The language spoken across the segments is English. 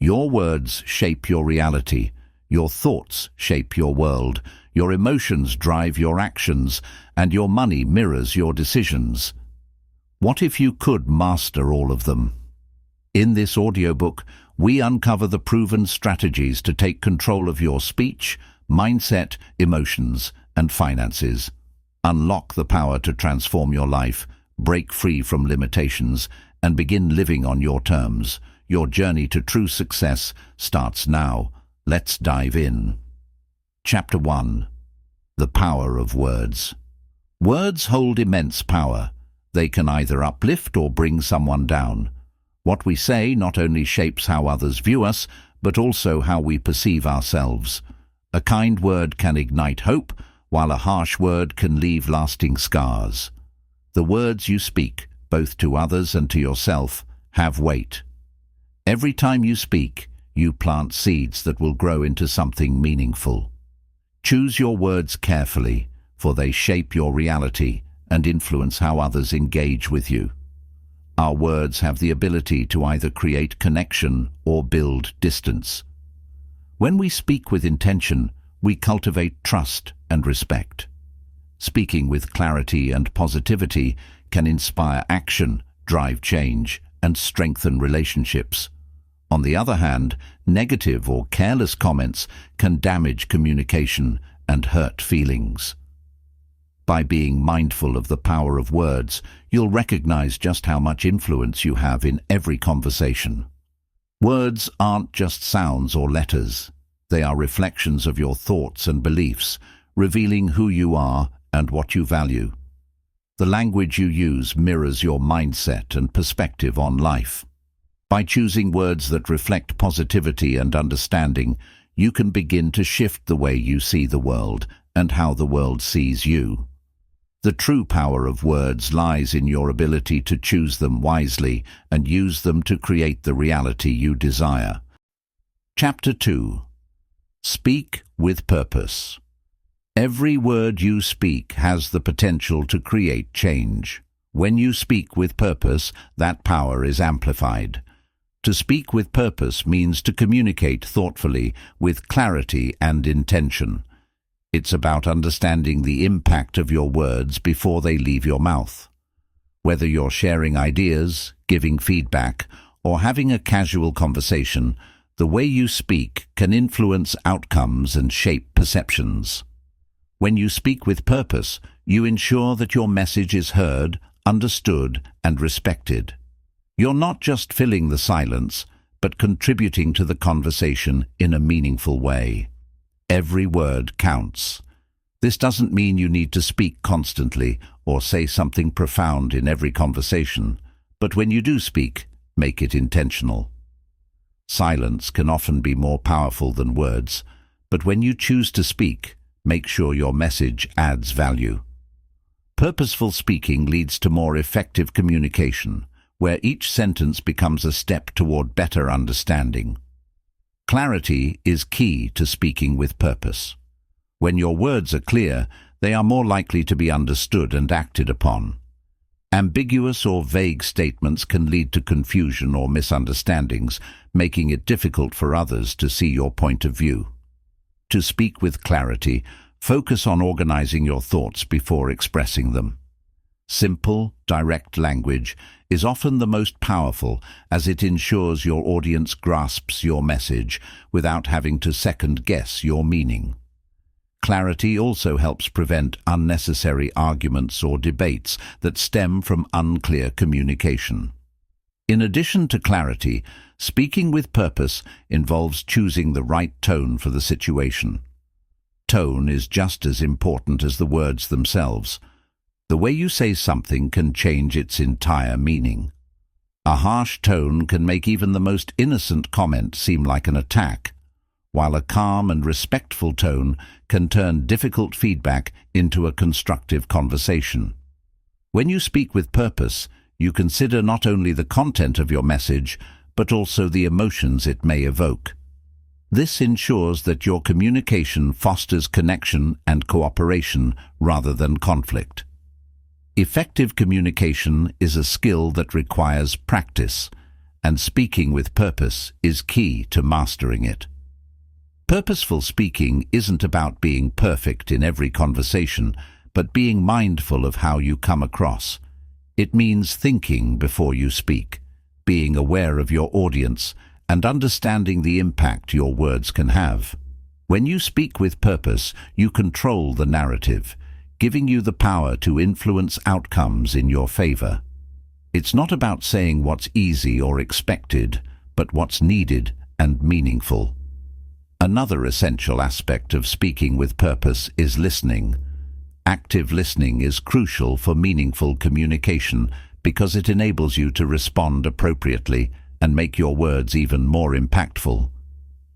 Your words shape your reality. Your thoughts shape your world. Your emotions drive your actions, and your money mirrors your decisions. What if you could master all of them? In this audiobook, we uncover the proven strategies to take control of your speech, mindset, emotions, and finances. Unlock the power to transform your life, break free from limitations, and begin living on your terms. Your journey to true success starts now. Let's dive in. Chapter 1. The Power of Words. Words hold immense power. They can either uplift or bring someone down. What we say not only shapes how others view us, but also how we perceive ourselves. A kind word can ignite hope, while a harsh word can leave lasting scars. The words you speak, both to others and to yourself, have weight. Every time you speak, you plant seeds that will grow into something meaningful. Choose your words carefully, for they shape your reality and influence how others engage with you. Our words have the ability to either create connection or build distance. When we speak with intention, we cultivate trust and respect. Speaking with clarity and positivity can inspire action, drive change, and strengthen relationships. On the other hand, negative or careless comments can damage communication and hurt feelings. By being mindful of the power of words, you'll recognize just how much influence you have in every conversation. Words aren't just sounds or letters. They are reflections of your thoughts and beliefs, revealing who you are and what you value. The language you use mirrors your mindset and perspective on life. By choosing words that reflect positivity and understanding, you can begin to shift the way you see the world and how the world sees you. The true power of words lies in your ability to choose them wisely and use them to create the reality you desire. Chapter 2. Speak with Purpose. Every word you speak has the potential to create change. When you speak with purpose, that power is amplified. To speak with purpose means to communicate thoughtfully, with clarity and intention. It's about understanding the impact of your words before they leave your mouth. Whether you're sharing ideas, giving feedback, or having a casual conversation, the way you speak can influence outcomes and shape perceptions. When you speak with purpose, you ensure that your message is heard, understood, and respected. You're not just filling the silence, but contributing to the conversation in a meaningful way. Every word counts. This doesn't mean you need to speak constantly or say something profound in every conversation, but when you do speak, make it intentional. Silence can often be more powerful than words, but when you choose to speak, make sure your message adds value. Purposeful speaking leads to more effective communication, where each sentence becomes a step toward better understanding. Clarity is key to speaking with purpose. When your words are clear, they are more likely to be understood and acted upon. Ambiguous or vague statements can lead to confusion or misunderstandings, making it difficult for others to see your point of view. To speak with clarity, focus on organizing your thoughts before expressing them. Simple, direct language is often the most powerful, as it ensures your audience grasps your message without having to second-guess your meaning. Clarity also helps prevent unnecessary arguments or debates that stem from unclear communication. In addition to clarity, speaking with purpose involves choosing the right tone for the situation. Tone is just as important as the words themselves. The way you say something can change its entire meaning. A harsh tone can make even the most innocent comment seem like an attack, while a calm and respectful tone can turn difficult feedback into a constructive conversation. When you speak with purpose, you consider not only the content of your message, but also the emotions it may evoke. This ensures that your communication fosters connection and cooperation rather than conflict. Effective communication is a skill that requires practice, and speaking with purpose is key to mastering it. Purposeful speaking isn't about being perfect in every conversation, but being mindful of how you come across. It means thinking before you speak, being aware of your audience, and understanding the impact your words can have. When you speak with purpose, you control the narrative, giving you the power to influence outcomes in your favor. It's not about saying what's easy or expected, but what's needed and meaningful. Another essential aspect of speaking with purpose is listening. Active listening is crucial for meaningful communication because it enables you to respond appropriately and make your words even more impactful.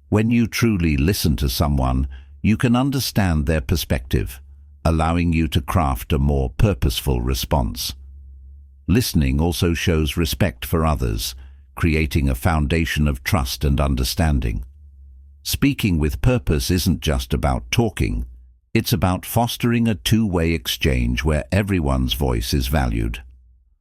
When you truly listen to someone, you can understand their perspective, allowing you to craft a more purposeful response. Listening also shows respect for others, creating a foundation of trust and understanding. Speaking with purpose isn't just about talking. It's about fostering a two-way exchange where everyone's voice is valued.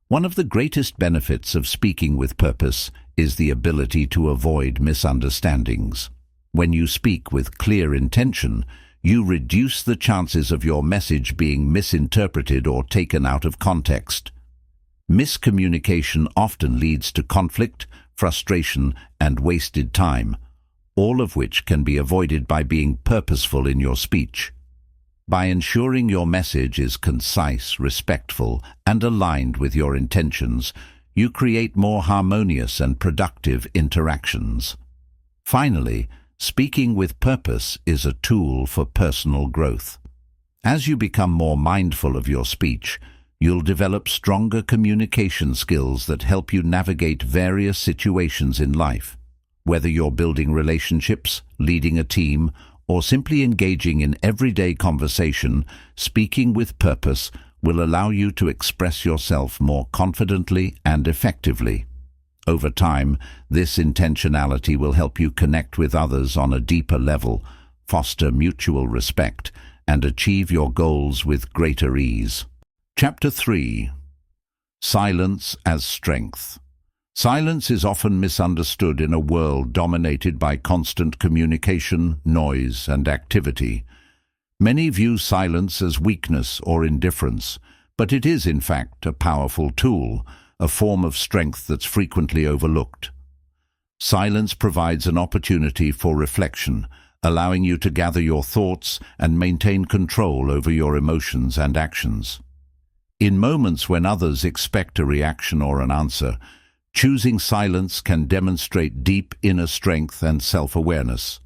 One of the greatest benefits of speaking with purpose is the ability to avoid misunderstandings. When you speak with clear intention, you reduce the chances of your message being misinterpreted or taken out of context. Miscommunication often leads to conflict, frustration, and wasted time, all of which can be avoided by being purposeful in your speech. By ensuring your message is concise, respectful, and aligned with your intentions, you create more harmonious and productive interactions. Finally, speaking with purpose is a tool for personal growth. As you become more mindful of your speech, you'll develop stronger communication skills that help you navigate various situations in life. Whether you're building relationships, leading a team, or simply engaging in everyday conversation, speaking with purpose will allow you to express yourself more confidently and effectively. Over time, this intentionality will help you connect with others on a deeper level, foster mutual respect, and achieve your goals with greater ease. Chapter 3. Silence as Strength. Silence is often misunderstood in a world dominated by constant communication, noise, and activity. Many view silence as weakness or indifference, but it is in fact a powerful tool, a form of strength that's frequently overlooked. Silence provides an opportunity for reflection, allowing you to gather your thoughts and maintain control over your emotions and actions. In moments when others expect a reaction or an answer, choosing silence can demonstrate deep inner strength and self-awareness.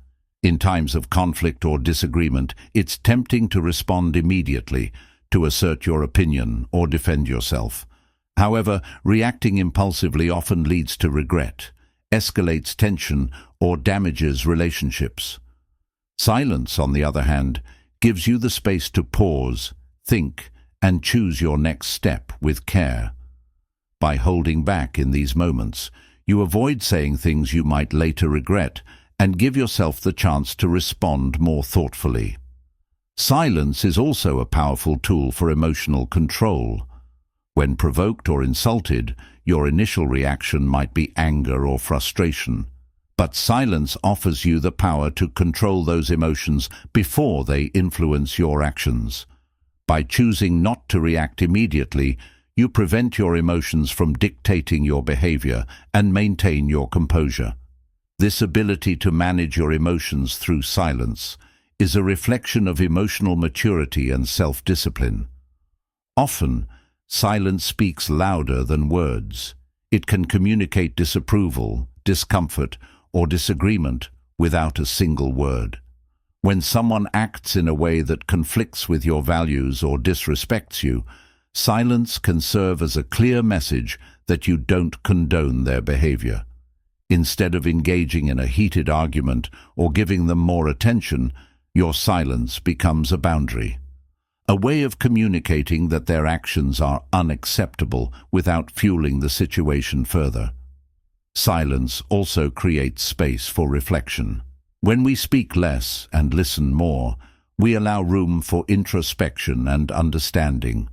In times of conflict or disagreement, it's tempting to respond immediately, to assert your opinion or defend yourself. However, reacting impulsively often leads to regret, escalates tension, or damages relationships. Silence, on the other hand, gives you the space to pause, think, and choose your next step with care. By holding back in these moments, you avoid saying things you might later regret and give yourself the chance to respond more thoughtfully. Silence is also a powerful tool for emotional control. When provoked or insulted, your initial reaction might be anger or frustration, but silence offers you the power to control those emotions before they influence your actions. By choosing not to react immediately, you prevent your emotions from dictating your behavior and maintain your composure. This ability to manage your emotions through silence is a reflection of emotional maturity and self-discipline. Often, silence speaks louder than words. It can communicate disapproval, discomfort, or disagreement without a single word. When someone acts in a way that conflicts with your values or disrespects you, silence can serve as a clear message that you don't condone their behavior. Instead of engaging in a heated argument or giving them more attention, your silence becomes a boundary, a way of communicating that their actions are unacceptable without fueling the situation further. Silence also creates space for reflection. When we speak less and listen more, we allow room for introspection and understanding.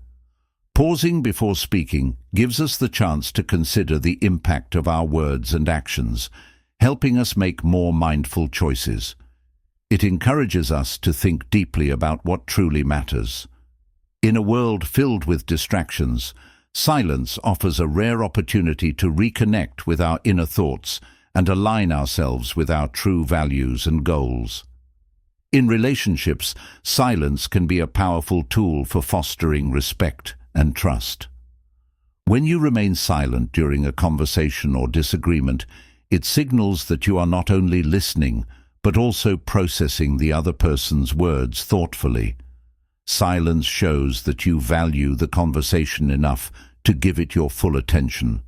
Pausing before speaking gives us the chance to consider the impact of our words and actions, helping us make more mindful choices. It encourages us to think deeply about what truly matters. In a world filled with distractions, silence offers a rare opportunity to reconnect with our inner thoughts and align ourselves with our true values and goals. In relationships, silence can be a powerful tool for fostering respect and trust. When you remain silent during a conversation or disagreement, it signals that you are not only listening, but also processing the other person's words thoughtfully. Silence shows that you value the conversation enough to give it your full attention,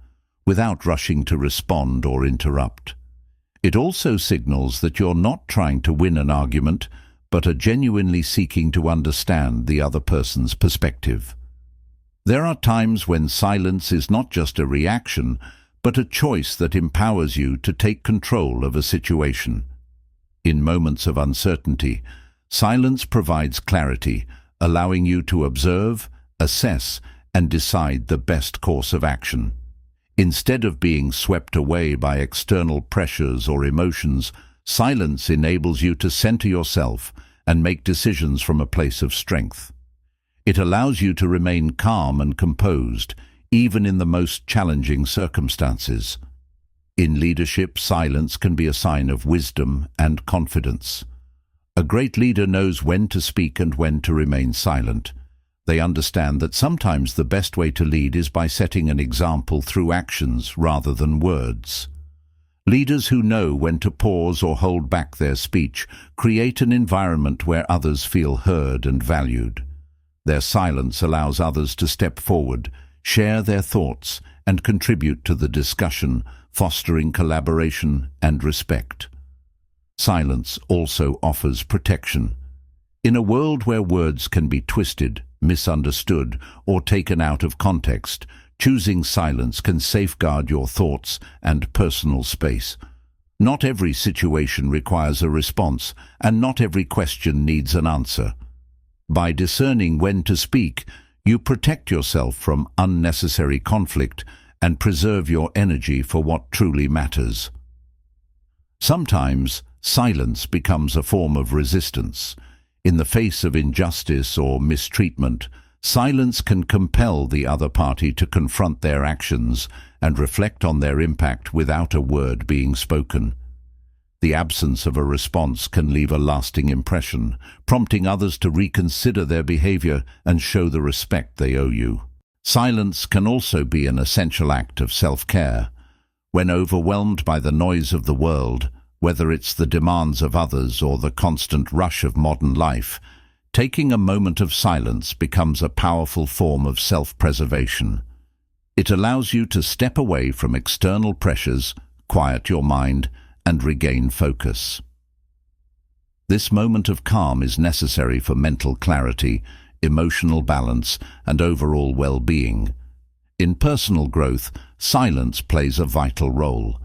without rushing to respond or interrupt. It also signals that you're not trying to win an argument, but are genuinely seeking to understand the other person's perspective. There are times when silence is not just a reaction, but a choice that empowers you to take control of a situation. In moments of uncertainty, silence provides clarity, allowing you to observe, assess, and decide the best course of action. Instead of being swept away by external pressures or emotions, silence enables you to center yourself and make decisions from a place of strength. It allows you to remain calm and composed, even in the most challenging circumstances. In leadership, silence can be a sign of wisdom and confidence. A great leader knows when to speak and when to remain silent. They understand that sometimes the best way to lead is by setting an example through actions rather than words. Leaders who know when to pause or hold back their speech create an environment where others feel heard and valued. Their silence allows others to step forward, share their thoughts, and contribute to the discussion, fostering collaboration and respect. Silence also offers protection. In a world where words can be twisted, misunderstood, or taken out of context, choosing silence can safeguard your thoughts and personal space. Not every situation requires a response, and not every question needs an answer. By discerning when to speak, you protect yourself from unnecessary conflict and preserve your energy for what truly matters. Sometimes, silence becomes a form of resistance. In the face of injustice or mistreatment, silence can compel the other party to confront their actions and reflect on their impact without a word being spoken. The absence of a response can leave a lasting impression, prompting others to reconsider their behavior and show the respect they owe you. Silence can also be an essential act of self-care. When overwhelmed by the noise of the world, whether it's the demands of others or the constant rush of modern life, taking a moment of silence becomes a powerful form of self-preservation. It allows you to step away from external pressures, quiet your mind, and regain focus. This moment of calm is necessary for mental clarity, emotional balance, and overall well-being. In personal growth, silence plays a vital role.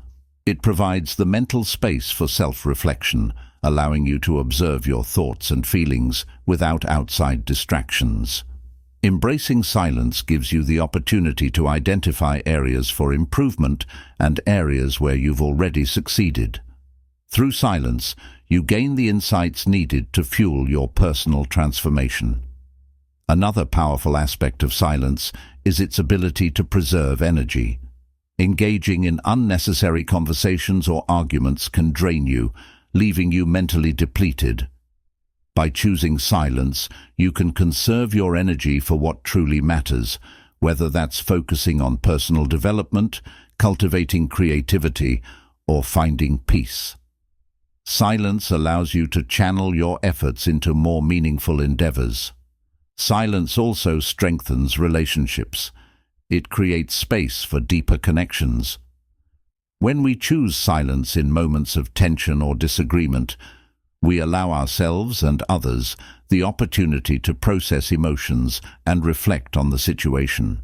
It provides the mental space for self-reflection, allowing you to observe your thoughts and feelings without outside distractions. Embracing silence gives you the opportunity to identify areas for improvement and areas where you've already succeeded. Through silence, you gain the insights needed to fuel your personal transformation. Another powerful aspect of silence is its ability to preserve energy. Engaging in unnecessary conversations or arguments can drain you, leaving you mentally depleted. By choosing silence, you can conserve your energy for what truly matters, whether that's focusing on personal development, cultivating creativity, or finding peace. Silence allows you to channel your efforts into more meaningful endeavors. Silence also strengthens relationships. It creates space for deeper connections. When we choose silence in moments of tension or disagreement, we allow ourselves and others the opportunity to process emotions and reflect on the situation.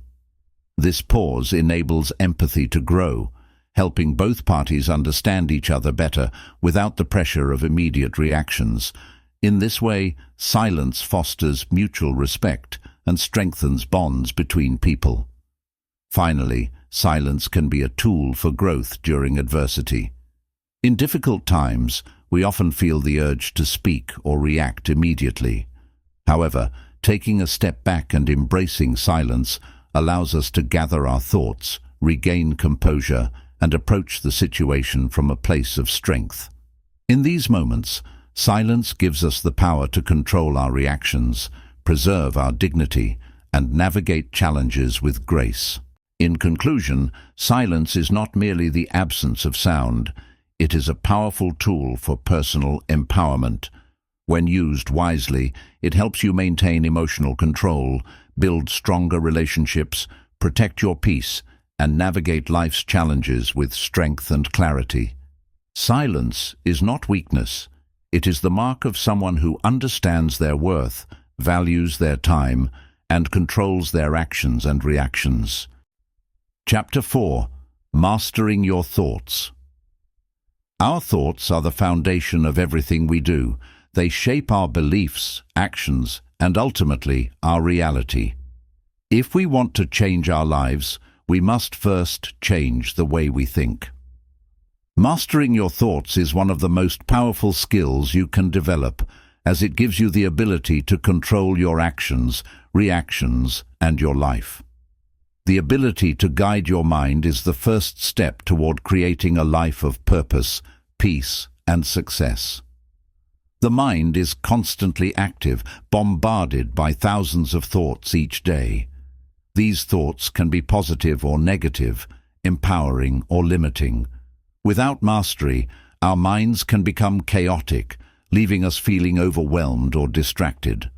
This pause enables empathy to grow, helping both parties understand each other better without the pressure of immediate reactions. In this way, silence fosters mutual respect, and strengthens bonds between people. Finally, silence can be a tool for growth during adversity. In difficult times, we often feel the urge to speak or react immediately. However, taking a step back and embracing silence allows us to gather our thoughts, regain composure, and approach the situation from a place of strength. In these moments, silence gives us the power to control our reactions, preserve our dignity, and navigate challenges with grace. In conclusion, silence is not merely the absence of sound. It is a powerful tool for personal empowerment. When used wisely, it helps you maintain emotional control, build stronger relationships, protect your peace, and navigate life's challenges with strength and clarity. Silence is not weakness. It is the mark of someone who understands their worth, values their time, and controls their actions and reactions. Chapter 4. Mastering Your Thoughts. Our thoughts are the foundation of everything we do. They shape our beliefs, actions, and ultimately our reality. If we want to change our lives, we must first change the way we think. Mastering your thoughts is one of the most powerful skills you can develop, as it gives you the ability to control your actions, reactions, and your life. The ability to guide your mind is the first step toward creating a life of purpose, peace, and success. The mind is constantly active, bombarded by thousands of thoughts each day. These thoughts can be positive or negative, empowering or limiting. Without mastery, our minds can become chaotic, leaving us feeling overwhelmed or distracted.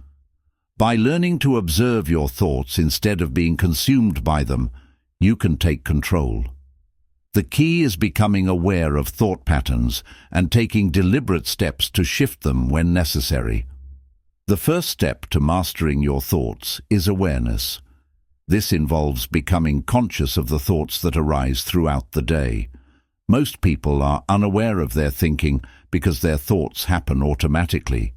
By learning to observe your thoughts instead of being consumed by them, you can take control. The key is becoming aware of thought patterns and taking deliberate steps to shift them when necessary. The first step to mastering your thoughts is awareness. This involves becoming conscious of the thoughts that arise throughout the day. Most people are unaware of their thinking because their thoughts happen automatically.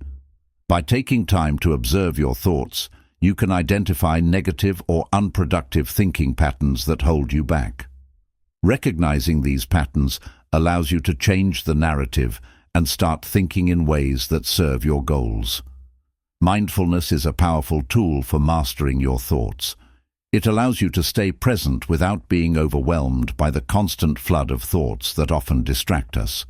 By taking time to observe your thoughts, you can identify negative or unproductive thinking patterns that hold you back. Recognizing these patterns allows you to change the narrative and start thinking in ways that serve your goals. Mindfulness is a powerful tool for mastering your thoughts. It allows you to stay present without being overwhelmed by the constant flood of thoughts that often distract us.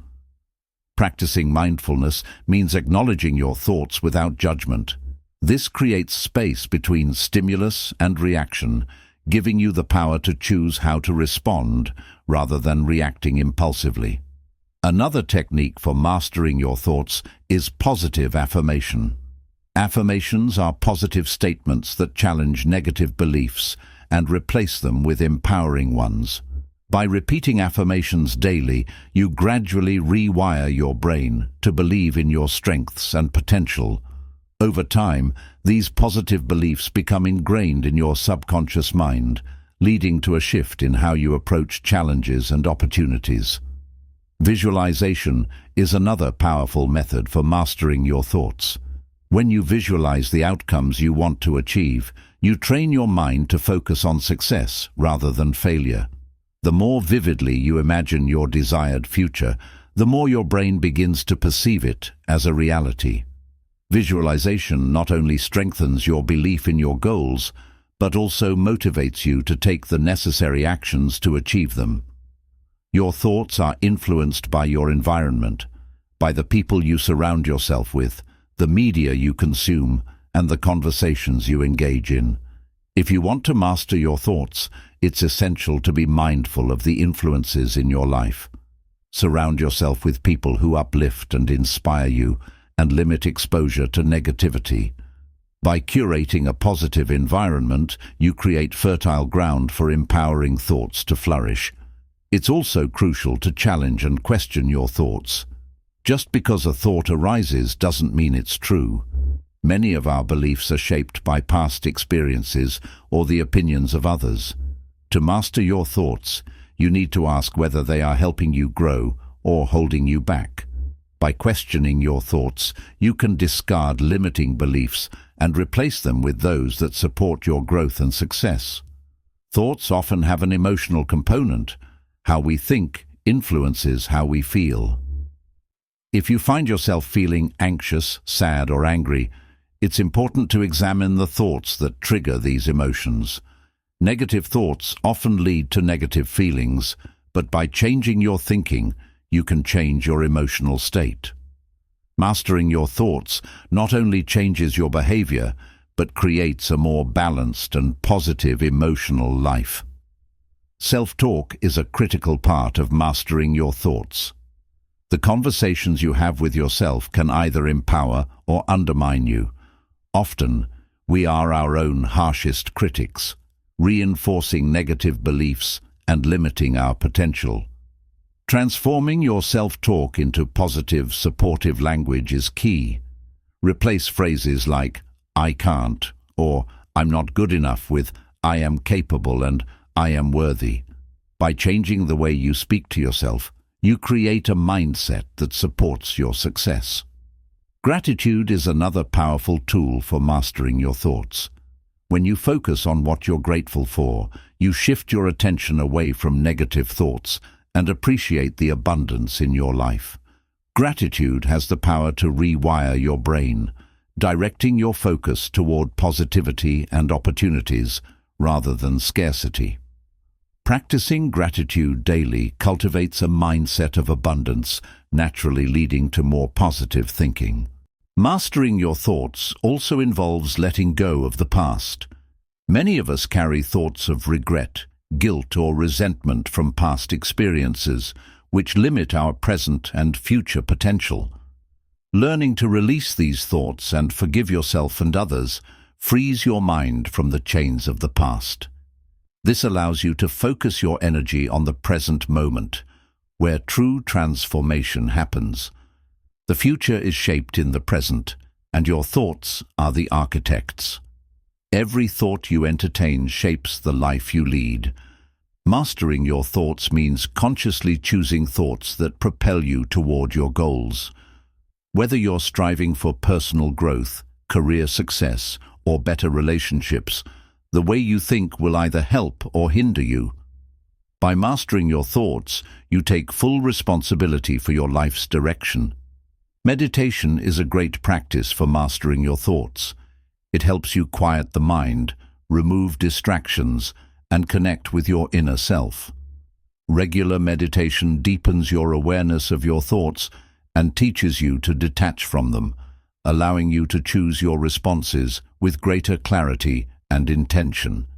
Practicing mindfulness means acknowledging your thoughts without judgment. This creates space between stimulus and reaction, giving you the power to choose how to respond rather than reacting impulsively. Another technique for mastering your thoughts is positive affirmation. Affirmations are positive statements that challenge negative beliefs and replace them with empowering ones. By repeating affirmations daily, you gradually rewire your brain to believe in your strengths and potential. Over time, these positive beliefs become ingrained in your subconscious mind, leading to a shift in how you approach challenges and opportunities. Visualization is another powerful method for mastering your thoughts. When you visualize the outcomes you want to achieve, you train your mind to focus on success rather than failure. The more vividly you imagine your desired future, the more your brain begins to perceive it as a reality. Visualization not only strengthens your belief in your goals, but also motivates you to take the necessary actions to achieve them. Your thoughts are influenced by your environment, by the people you surround yourself with, the media you consume, and the conversations you engage in. If you want to master your thoughts, it's essential to be mindful of the influences in your life. Surround yourself with people who uplift and inspire you, and limit exposure to negativity. By curating a positive environment, you create fertile ground for empowering thoughts to flourish. It's also crucial to challenge and question your thoughts. Just because a thought arises doesn't mean it's true. Many of our beliefs are shaped by past experiences or the opinions of others. To master your thoughts, you need to ask whether they are helping you grow or holding you back. By questioning your thoughts, you can discard limiting beliefs and replace them with those that support your growth and success. Thoughts often have an emotional component. How we think influences how we feel. If you find yourself feeling anxious, sad, or angry, it's important to examine the thoughts that trigger these emotions. Negative thoughts often lead to negative feelings, but by changing your thinking, you can change your emotional state. Mastering your thoughts not only changes your behavior, but creates a more balanced and positive emotional life. Self-talk is a critical part of mastering your thoughts. The conversations you have with yourself can either empower or undermine you. Often, we are our own harshest critics, reinforcing negative beliefs and limiting our potential. Transforming your self-talk into positive, supportive language is key. Replace phrases like, "I can't," or "I'm not good enough" with "I am capable" and "I am worthy." By changing the way you speak to yourself, you create a mindset that supports your success. Gratitude is another powerful tool for mastering your thoughts. When you focus on what you're grateful for, you shift your attention away from negative thoughts and appreciate the abundance in your life. Gratitude has the power to rewire your brain, directing your focus toward positivity and opportunities rather than scarcity. Practicing gratitude daily cultivates a mindset of abundance, naturally leading to more positive thinking. Mastering your thoughts also involves letting go of the past. Many of us carry thoughts of regret, guilt, or resentment from past experiences, which limit our present and future potential. Learning to release these thoughts and forgive yourself and others frees your mind from the chains of the past. This allows you to focus your energy on the present moment, where true transformation happens. The future is shaped in the present, and your thoughts are the architects. Every thought you entertain shapes the life you lead. Mastering your thoughts means consciously choosing thoughts that propel you toward your goals. Whether you're striving for personal growth, career success, or better relationships, the way you think will either help or hinder you. By mastering your thoughts, you take full responsibility for your life's direction. Meditation is a great practice for mastering your thoughts. It helps you quiet the mind, remove distractions, and connect with your inner self. Regular meditation deepens your awareness of your thoughts and teaches you to detach from them, allowing you to choose your responses with greater clarity and intention.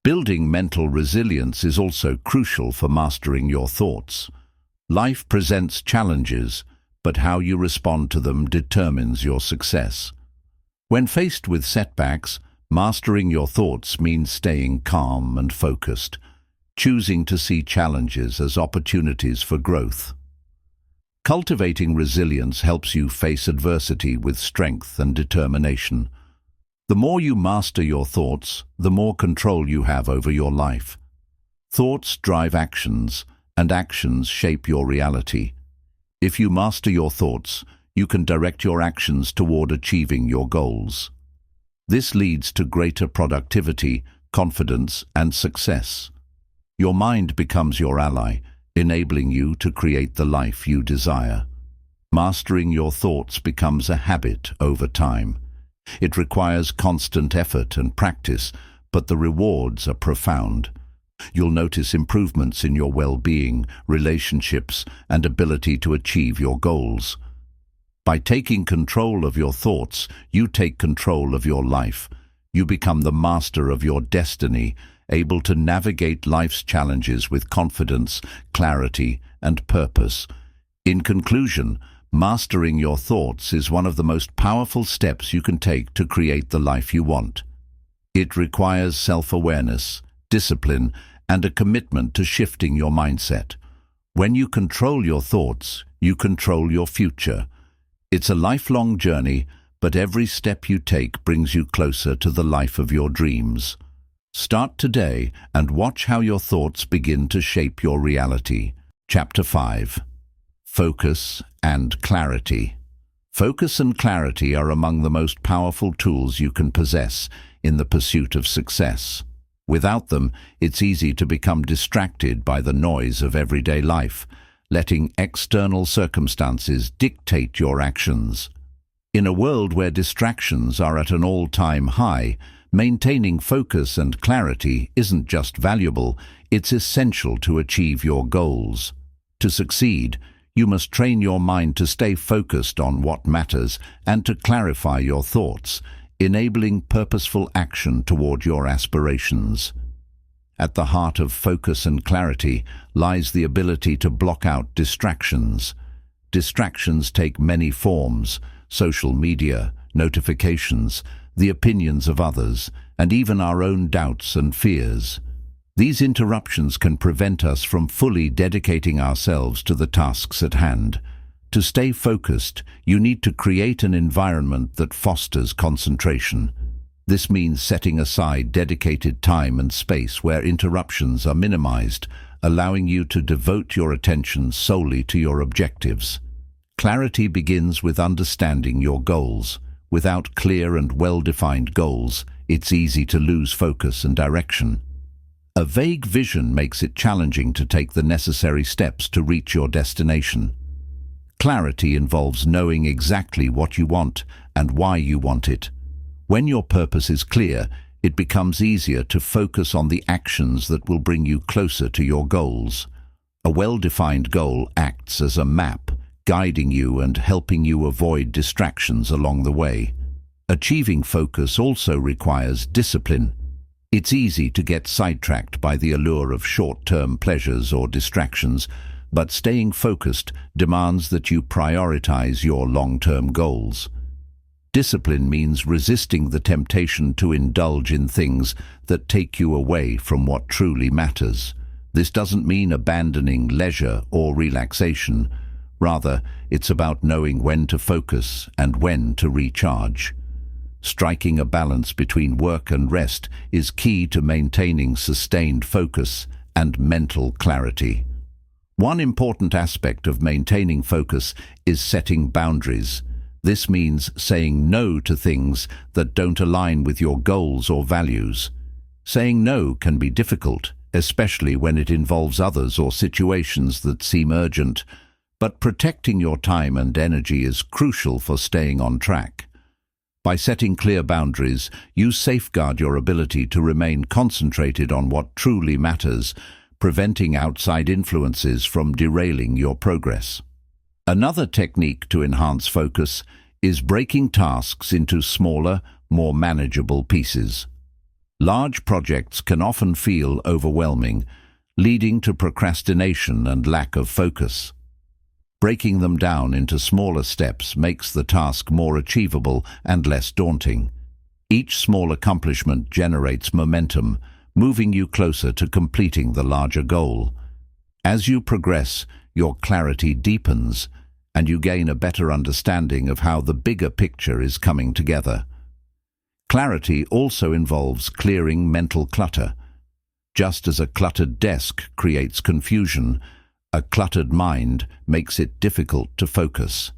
Building mental resilience is also crucial for mastering your thoughts. Life presents challenges, but how you respond to them determines your success. When faced with setbacks, mastering your thoughts means staying calm and focused, choosing to see challenges as opportunities for growth. Cultivating resilience helps you face adversity with strength and determination. The more you master your thoughts, the more control you have over your life. Thoughts drive actions, and actions shape your reality. If you master your thoughts, you can direct your actions toward achieving your goals. This leads to greater productivity, confidence, and success. Your mind becomes your ally, enabling you to create the life you desire. Mastering your thoughts becomes a habit over time. It requires constant effort and practice, but the rewards are profound. You'll notice improvements in your well-being, relationships, and ability to achieve your goals. By taking control of your thoughts, you take control of your life. You become the master of your destiny, able to navigate life's challenges with confidence, clarity, and purpose. In conclusion, mastering your thoughts is one of the most powerful steps you can take to create the life you want. It requires self-awareness, discipline, and a commitment to shifting your mindset. When you control your thoughts, you control your future. It's a lifelong journey, but every step you take brings you closer to the life of your dreams. Start today and watch how your thoughts begin to shape your reality. Chapter 5. Focus and clarity. Focus and clarity are among the most powerful tools you can possess in the pursuit of success. Without them, it's easy to become distracted by the noise of everyday life, letting external circumstances dictate your actions. In a world where distractions are at an all-time high, maintaining focus and clarity isn't just valuable, it's essential to achieve your goals. To succeed, you must train your mind to stay focused on what matters and to clarify your thoughts, enabling purposeful action toward your aspirations. At the heart of focus and clarity lies the ability to block out distractions. Distractions take many forms: social media, notifications, the opinions of others, and even our own doubts and fears. These interruptions can prevent us from fully dedicating ourselves to the tasks at hand. To stay focused, you need to create an environment that fosters concentration. This means setting aside dedicated time and space where interruptions are minimized, allowing you to devote your attention solely to your objectives. Clarity begins with understanding your goals. Without clear and well-defined goals, it's easy to lose focus and direction. A vague vision makes it challenging to take the necessary steps to reach your destination. Clarity involves knowing exactly what you want and why you want it. When your purpose is clear, it becomes easier to focus on the actions that will bring you closer to your goals. A well-defined goal acts as a map, guiding you and helping you avoid distractions along the way. Achieving focus also requires discipline. It's easy to get sidetracked by the allure of short-term pleasures or distractions, but staying focused demands that you prioritize your long-term goals. Discipline means resisting the temptation to indulge in things that take you away from what truly matters. This doesn't mean abandoning leisure or relaxation. Rather, it's about knowing when to focus and when to recharge. Striking a balance between work and rest is key to maintaining sustained focus and mental clarity. One important aspect of maintaining focus is setting boundaries. This means saying no to things that don't align with your goals or values. Saying no can be difficult, especially when it involves others or situations that seem urgent, but protecting your time and energy is crucial for staying on track. By setting clear boundaries, you safeguard your ability to remain concentrated on what truly matters, preventing outside influences from derailing your progress. Another technique to enhance focus is breaking tasks into smaller, more manageable pieces. Large projects can often feel overwhelming, leading to procrastination and lack of focus. Breaking them down into smaller steps makes the task more achievable and less daunting. Each small accomplishment generates momentum, moving you closer to completing the larger goal. As you progress, your clarity deepens, and you gain a better understanding of how the bigger picture is coming together. Clarity also involves clearing mental clutter. Just as a cluttered desk creates confusion, a cluttered mind makes it difficult to focus.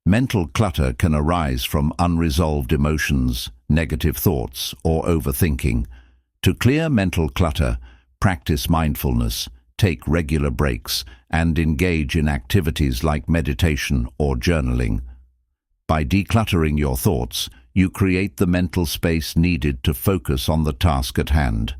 Mental clutter can arise from unresolved emotions, negative thoughts, or overthinking. To clear mental clutter, practice mindfulness, take regular breaks, and engage in activities like meditation or journaling. By decluttering your thoughts, you create the mental space needed to focus on the task at hand.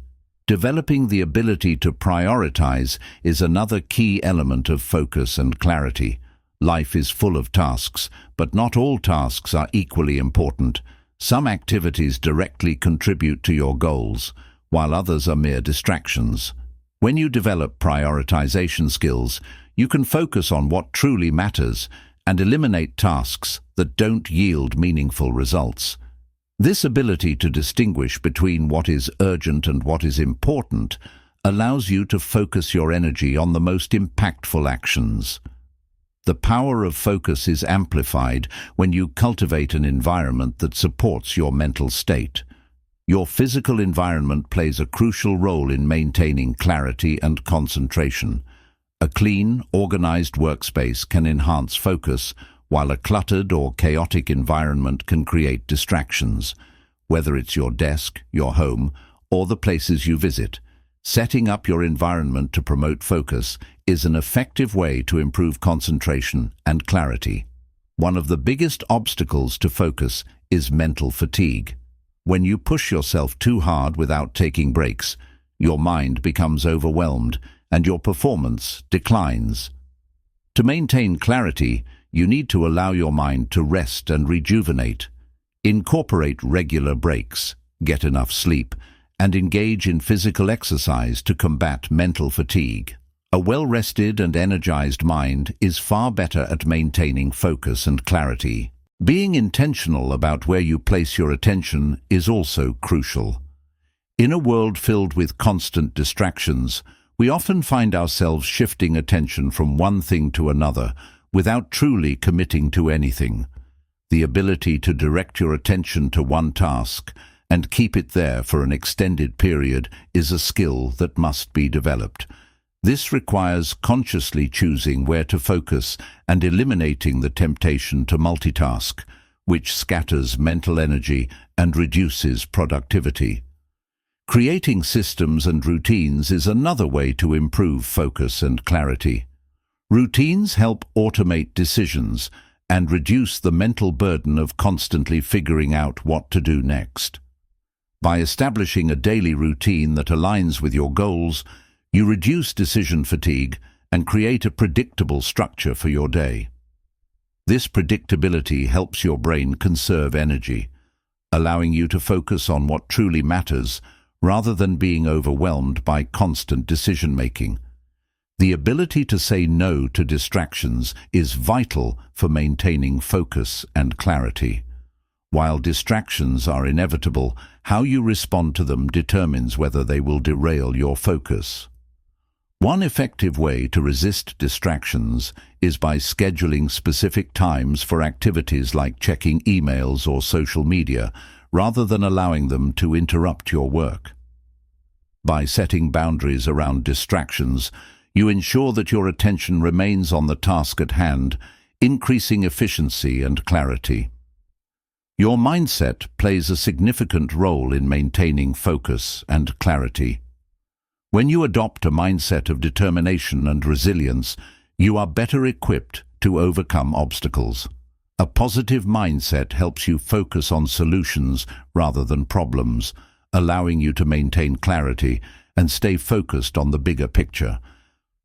Developing the ability to prioritize is another key element of focus and clarity. Life is full of tasks, but not all tasks are equally important. Some activities directly contribute to your goals, while others are mere distractions. When you develop prioritization skills, you can focus on what truly matters and eliminate tasks that don't yield meaningful results. This ability to distinguish between what is urgent and what is important allows you to focus your energy on the most impactful actions. The power of focus is amplified when you cultivate an environment that supports your mental state. Your physical environment plays a crucial role in maintaining clarity and concentration. A clean, organized workspace can enhance focus, while a cluttered or chaotic environment can create distractions. Whether it's your desk, your home, or the places you visit, setting up your environment to promote focus is an effective way to improve concentration and clarity. One of the biggest obstacles to focus is mental fatigue. When you push yourself too hard without taking breaks, your mind becomes overwhelmed and your performance declines. To maintain clarity, you need to allow your mind to rest and rejuvenate. Incorporate regular breaks, get enough sleep, and engage in physical exercise to combat mental fatigue. A well-rested and energized mind is far better at maintaining focus and clarity. Being intentional about where you place your attention is also crucial. In a world filled with constant distractions, we often find ourselves shifting attention from one thing to another without truly committing to anything. The ability to direct your attention to one task and keep it there for an extended period is a skill that must be developed. This requires consciously choosing where to focus and eliminating the temptation to multitask, which scatters mental energy and reduces productivity. Creating systems and routines is another way to improve focus and clarity. Routines help automate decisions and reduce the mental burden of constantly figuring out what to do next. By establishing a daily routine that aligns with your goals, you reduce decision fatigue and create a predictable structure for your day. This predictability helps your brain conserve energy, allowing you to focus on what truly matters rather than being overwhelmed by constant decision-making. The ability to say no to distractions is vital for maintaining focus and clarity. While distractions are inevitable, how you respond to them determines whether they will derail your focus. One effective way to resist distractions is by scheduling specific times for activities like checking emails or social media, rather than allowing them to interrupt your work. By setting boundaries around distractions, you ensure that your attention remains on the task at hand, increasing efficiency and clarity. Your mindset plays a significant role in maintaining focus and clarity. When you adopt a mindset of determination and resilience, you are better equipped to overcome obstacles. A positive mindset helps you focus on solutions rather than problems, allowing you to maintain clarity and stay focused on the bigger picture.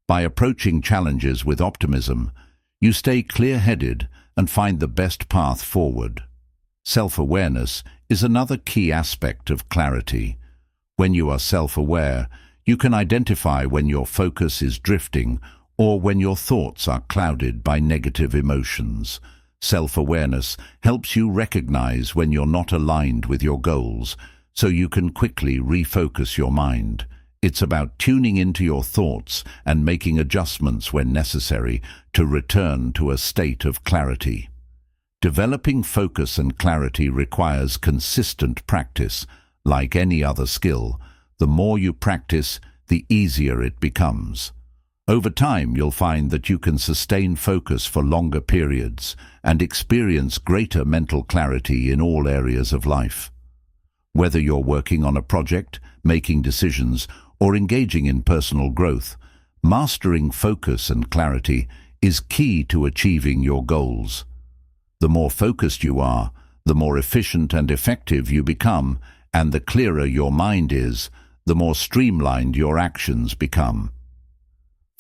By approaching challenges with optimism, you stay clear-headed and find the best path forward. Self-awareness is another key aspect of clarity. When you are self-aware, you can identify when your focus is drifting or when your thoughts are clouded by negative emotions. Self-awareness helps you recognize when you're not aligned with your goals, so you can quickly refocus your mind. It's about tuning into your thoughts and making adjustments when necessary to return to a state of clarity. Developing focus and clarity requires consistent practice. Like any other skill, the more you practice, the easier it becomes. Over time, you'll find that you can sustain focus for longer periods and experience greater mental clarity in all areas of life. Whether you're working on a project, making decisions, or engaging in personal growth, mastering focus and clarity is key to achieving your goals. The more focused you are, the more efficient and effective you become, and the clearer your mind is, the more streamlined your actions become.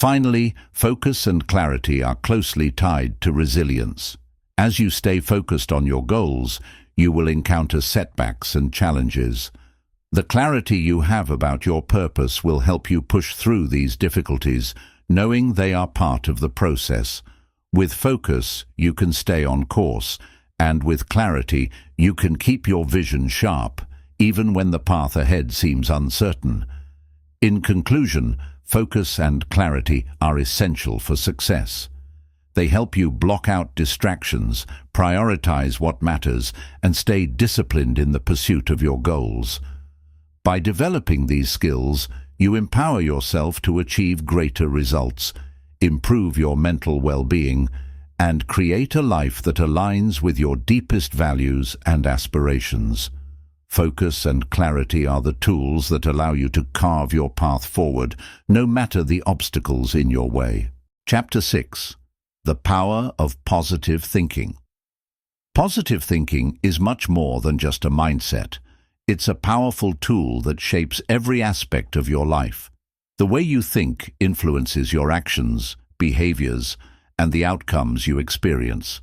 Finally, focus and clarity are closely tied to resilience. As you stay focused on your goals, you will encounter setbacks and challenges. The clarity you have about your purpose will help you push through these difficulties, knowing they are part of the process. With focus, you can stay on course, and with clarity, you can keep your vision sharp, even when the path ahead seems uncertain. In conclusion, focus and clarity are essential for success. They help you block out distractions, prioritize what matters, and stay disciplined in the pursuit of your goals. By developing these skills, you empower yourself to achieve greater results, improve your mental well-being, and create a life that aligns with your deepest values and aspirations. Focus and clarity are the tools that allow you to carve your path forward, no matter the obstacles in your way. Chapter 6. The Power of Positive Thinking. Positive thinking is much more than just a mindset. It's a powerful tool that shapes every aspect of your life. The way you think influences your actions, behaviors, and the outcomes you experience.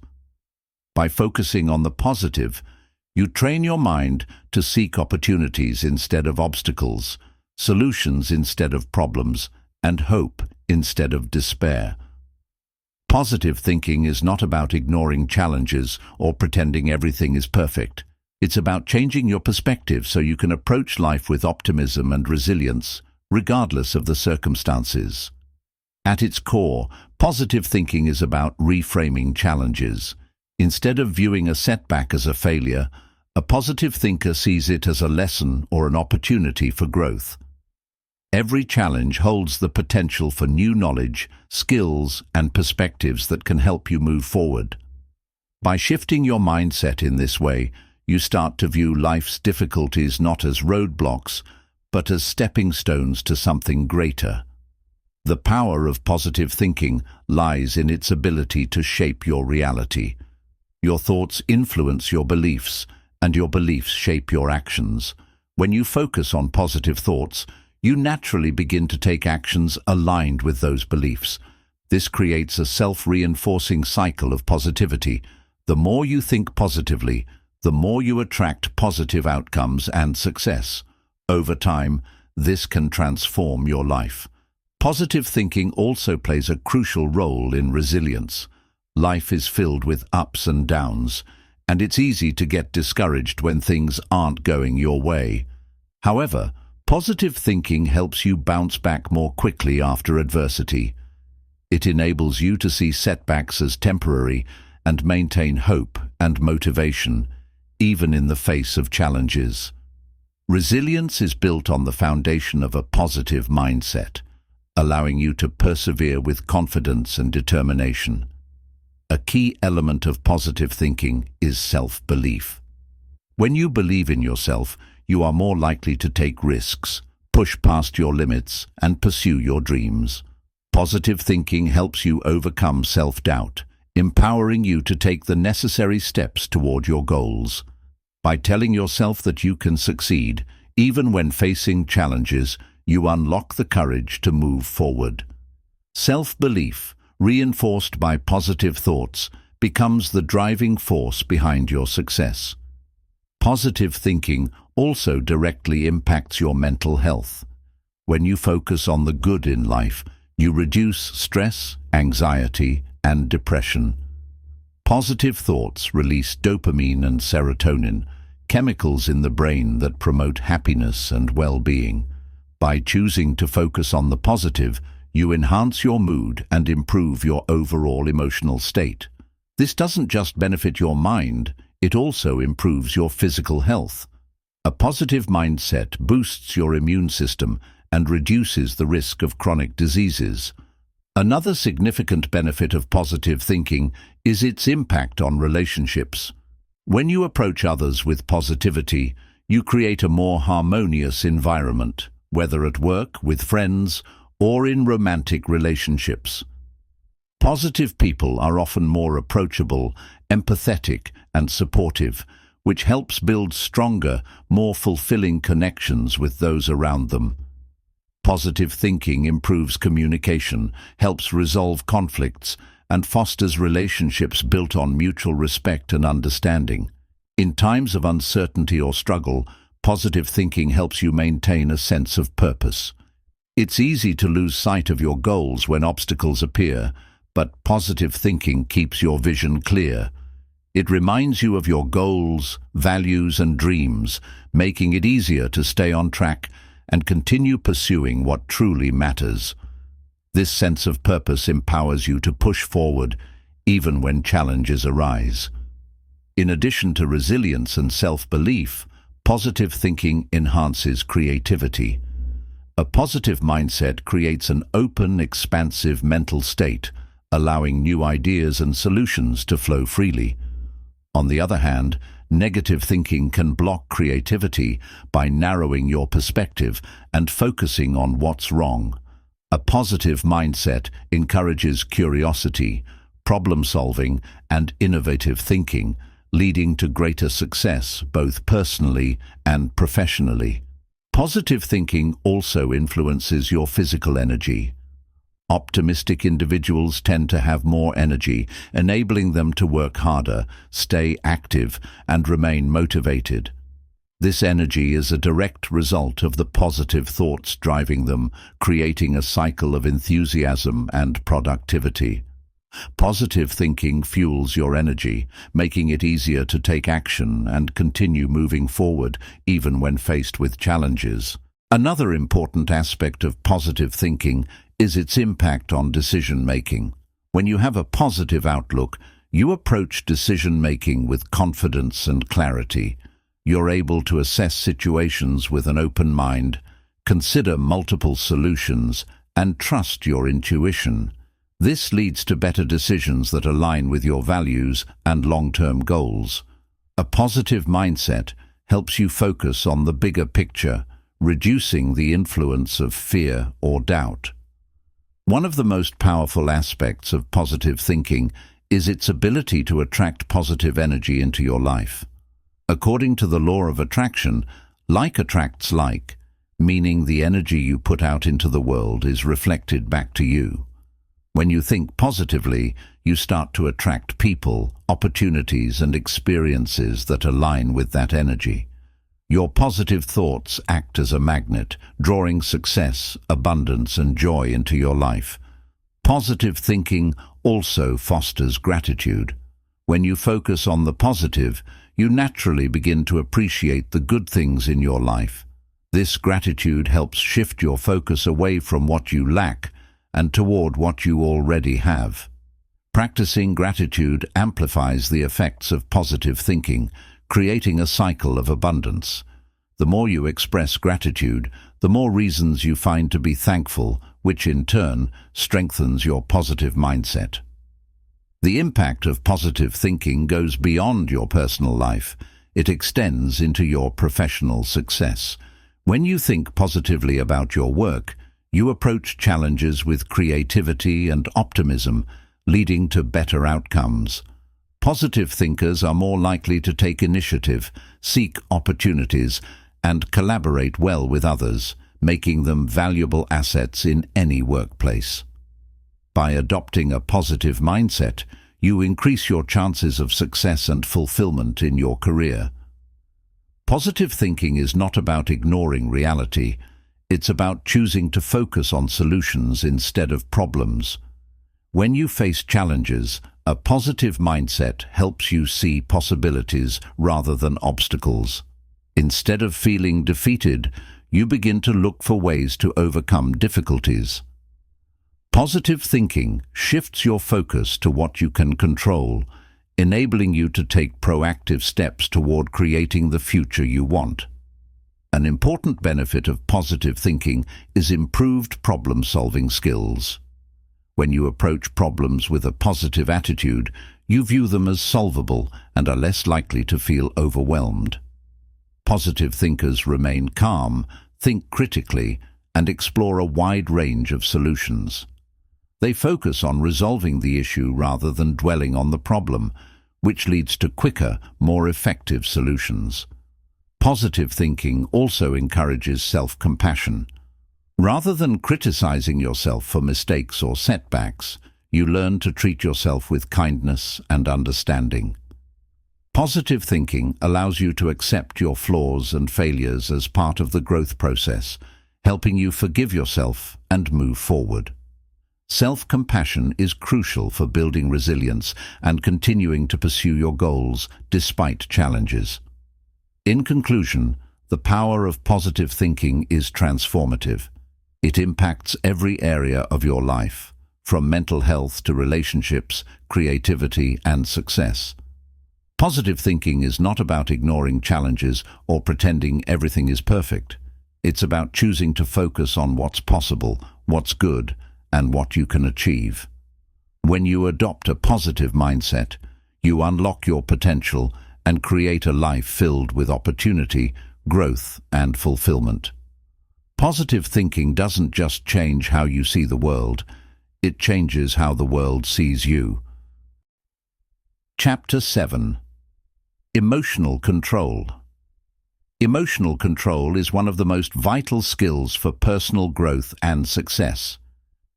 By focusing on the positive, you train your mind to seek opportunities instead of obstacles, solutions instead of problems, and hope instead of despair. Positive thinking is not about ignoring challenges or pretending everything is perfect. It's about changing your perspective so you can approach life with optimism and resilience, regardless of the circumstances. At its core, positive thinking is about reframing challenges. Instead of viewing a setback as a failure, a positive thinker sees it as a lesson or an opportunity for growth. Every challenge holds the potential for new knowledge, skills, and perspectives that can help you move forward. By shifting your mindset in this way, you start to view life's difficulties not as roadblocks, but as stepping stones to something greater. The power of positive thinking lies in its ability to shape your reality. Your thoughts influence your beliefs, and your beliefs shape your actions. When you focus on positive thoughts, you naturally begin to take actions aligned with those beliefs. This creates a self-reinforcing cycle of positivity. The more you think positively, the more you attract positive outcomes and success. Over time, this can transform your life. Positive thinking also plays a crucial role in resilience. Life is filled with ups and downs, and it's easy to get discouraged when things aren't going your way. However, positive thinking helps you bounce back more quickly after adversity. It enables you to see setbacks as temporary and maintain hope and motivation, even in the face of challenges. Resilience is built on the foundation of a positive mindset, allowing you to persevere with confidence and determination. A key element of positive thinking is self-belief. When you believe in yourself, you are more likely to take risks, push past your limits, and pursue your dreams. Positive thinking helps you overcome self-doubt, empowering you to take the necessary steps toward your goals. By telling yourself that you can succeed, even when facing challenges, you unlock the courage to move forward. Self-belief, reinforced by positive thoughts, becomes the driving force behind your success. Positive thinking also directly impacts your mental health. When you focus on the good in life, you reduce stress, anxiety, and depression. Positive thoughts release dopamine and serotonin, chemicals in the brain that promote happiness and well-being. By choosing to focus on the positive, you enhance your mood and improve your overall emotional state. This doesn't just benefit your mind, it also improves your physical health. A positive mindset boosts your immune system and reduces the risk of chronic diseases. Another significant benefit of positive thinking is its impact on relationships. When you approach others with positivity, you create a more harmonious environment, whether at work, with friends, or in romantic relationships. Positive people are often more approachable, empathetic, and supportive, which helps build stronger, more fulfilling connections with those around them. Positive thinking improves communication, helps resolve conflicts, and fosters relationships built on mutual respect and understanding. In times of uncertainty or struggle, positive thinking helps you maintain a sense of purpose. It's easy to lose sight of your goals when obstacles appear, but positive thinking keeps your vision clear. It reminds you of your goals, values, and dreams, making it easier to stay on track and continue pursuing what truly matters. This sense of purpose empowers you to push forward even when challenges arise. In addition to resilience and self-belief, positive thinking enhances creativity. A positive mindset creates an open, expansive mental state, allowing new ideas and solutions to flow freely. On the other hand, negative thinking can block creativity by narrowing your perspective and focusing on what's wrong. A positive mindset encourages curiosity, problem-solving, and innovative thinking, leading to greater success both personally and professionally. Positive thinking also influences your physical energy. Optimistic individuals tend to have more energy, enabling them to work harder, stay active, and remain motivated. This energy is a direct result of the positive thoughts driving them, creating a cycle of enthusiasm and productivity. Positive thinking fuels your energy, making it easier to take action and continue moving forward, even when faced with challenges. Another important aspect of positive thinking is its impact on decision-making. When you have a positive outlook, you approach decision-making with confidence and clarity. You're able to assess situations with an open mind, consider multiple solutions, and trust your intuition. This leads to better decisions that align with your values and long-term goals. A positive mindset helps you focus on the bigger picture, reducing the influence of fear or doubt. One of the most powerful aspects of positive thinking is its ability to attract positive energy into your life. According to the law of attraction, like attracts like, meaning the energy you put out into the world is reflected back to you. When you think positively, you start to attract people, opportunities, and experiences that align with that energy. Your positive thoughts act as a magnet, drawing success, abundance, and joy into your life. Positive thinking also fosters gratitude. When you focus on the positive, you naturally begin to appreciate the good things in your life. This gratitude helps shift your focus away from what you lack and toward what you already have. Practicing gratitude amplifies the effects of positive thinking, creating a cycle of abundance. The more you express gratitude, the more reasons you find to be thankful, which in turn strengthens your positive mindset. The impact of positive thinking goes beyond your personal life. It extends into your professional success. When you think positively about your work, you approach challenges with creativity and optimism, leading to better outcomes. Positive thinkers are more likely to take initiative, seek opportunities, and collaborate well with others, making them valuable assets in any workplace. By adopting a positive mindset, you increase your chances of success and fulfillment in your career. Positive thinking is not about ignoring reality. It's about choosing to focus on solutions instead of problems. When you face challenges, a positive mindset helps you see possibilities rather than obstacles. Instead of feeling defeated, you begin to look for ways to overcome difficulties. Positive thinking shifts your focus to what you can control, enabling you to take proactive steps toward creating the future you want. An important benefit of positive thinking is improved problem-solving skills. When you approach problems with a positive attitude, you view them as solvable and are less likely to feel overwhelmed. Positive thinkers remain calm, think critically, and explore a wide range of solutions. They focus on resolving the issue rather than dwelling on the problem, which leads to quicker, more effective solutions. Positive thinking also encourages self-compassion. Rather than criticizing yourself for mistakes or setbacks, you learn to treat yourself with kindness and understanding. Positive thinking allows you to accept your flaws and failures as part of the growth process, helping you forgive yourself and move forward. Self-compassion is crucial for building resilience and continuing to pursue your goals despite challenges. In conclusion, the power of positive thinking is transformative. It impacts every area of your life, from mental health to relationships, creativity, and success. Positive thinking is not about ignoring challenges or pretending everything is perfect. It's about choosing to focus on what's possible, what's good, and what you can achieve. When you adopt a positive mindset, you unlock your potential and create a life filled with opportunity, growth, and fulfillment. Positive thinking doesn't just change how you see the world, it changes how the world sees you. Chapter 7. Emotional Control. Emotional control is one of the most vital skills for personal growth and success.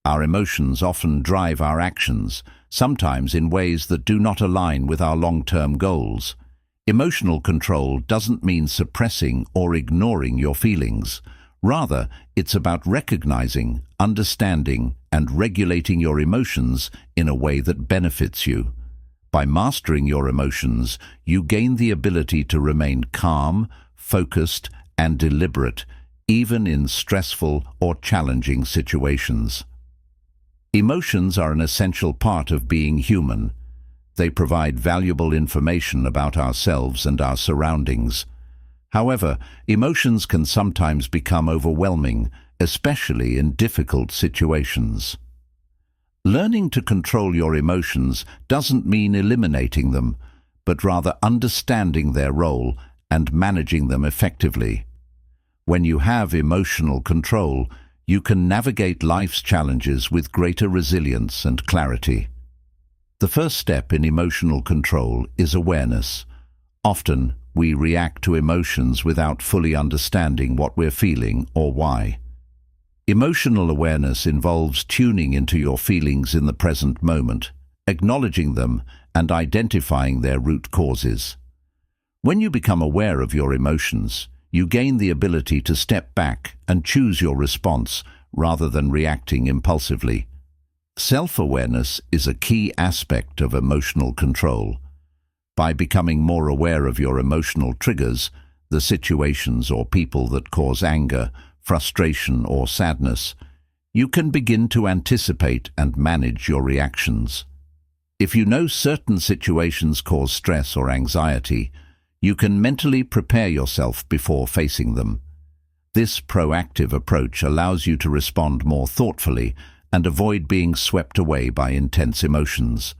Our emotions often drive our actions, sometimes in ways that do not align with our long-term goals. Emotional control doesn't mean suppressing or ignoring your feelings. Rather, it's about recognizing, understanding, and regulating your emotions in a way that benefits you. By mastering your emotions, you gain the ability to remain calm, focused, and deliberate, even in stressful or challenging situations. Emotions are an essential part of being human. They provide valuable information about ourselves and our surroundings. However, emotions can sometimes become overwhelming, especially in difficult situations. Learning to control your emotions doesn't mean eliminating them, but rather understanding their role and managing them effectively. When you have emotional control, you can navigate life's challenges with greater resilience and clarity. The first step in emotional control is awareness. Often, we react to emotions without fully understanding what we're feeling or why. Emotional awareness involves tuning into your feelings in the present moment, acknowledging them, and identifying their root causes. When you become aware of your emotions, you gain the ability to step back and choose your response rather than reacting impulsively. Self-awareness is a key aspect of emotional control. By becoming more aware of your emotional triggers, the situations or people that cause anger, frustration, or sadness, you can begin to anticipate and manage your reactions. If you know certain situations cause stress or anxiety, you can mentally prepare yourself before facing them. This proactive approach allows you to respond more thoughtfully and avoid being swept away by intense emotions.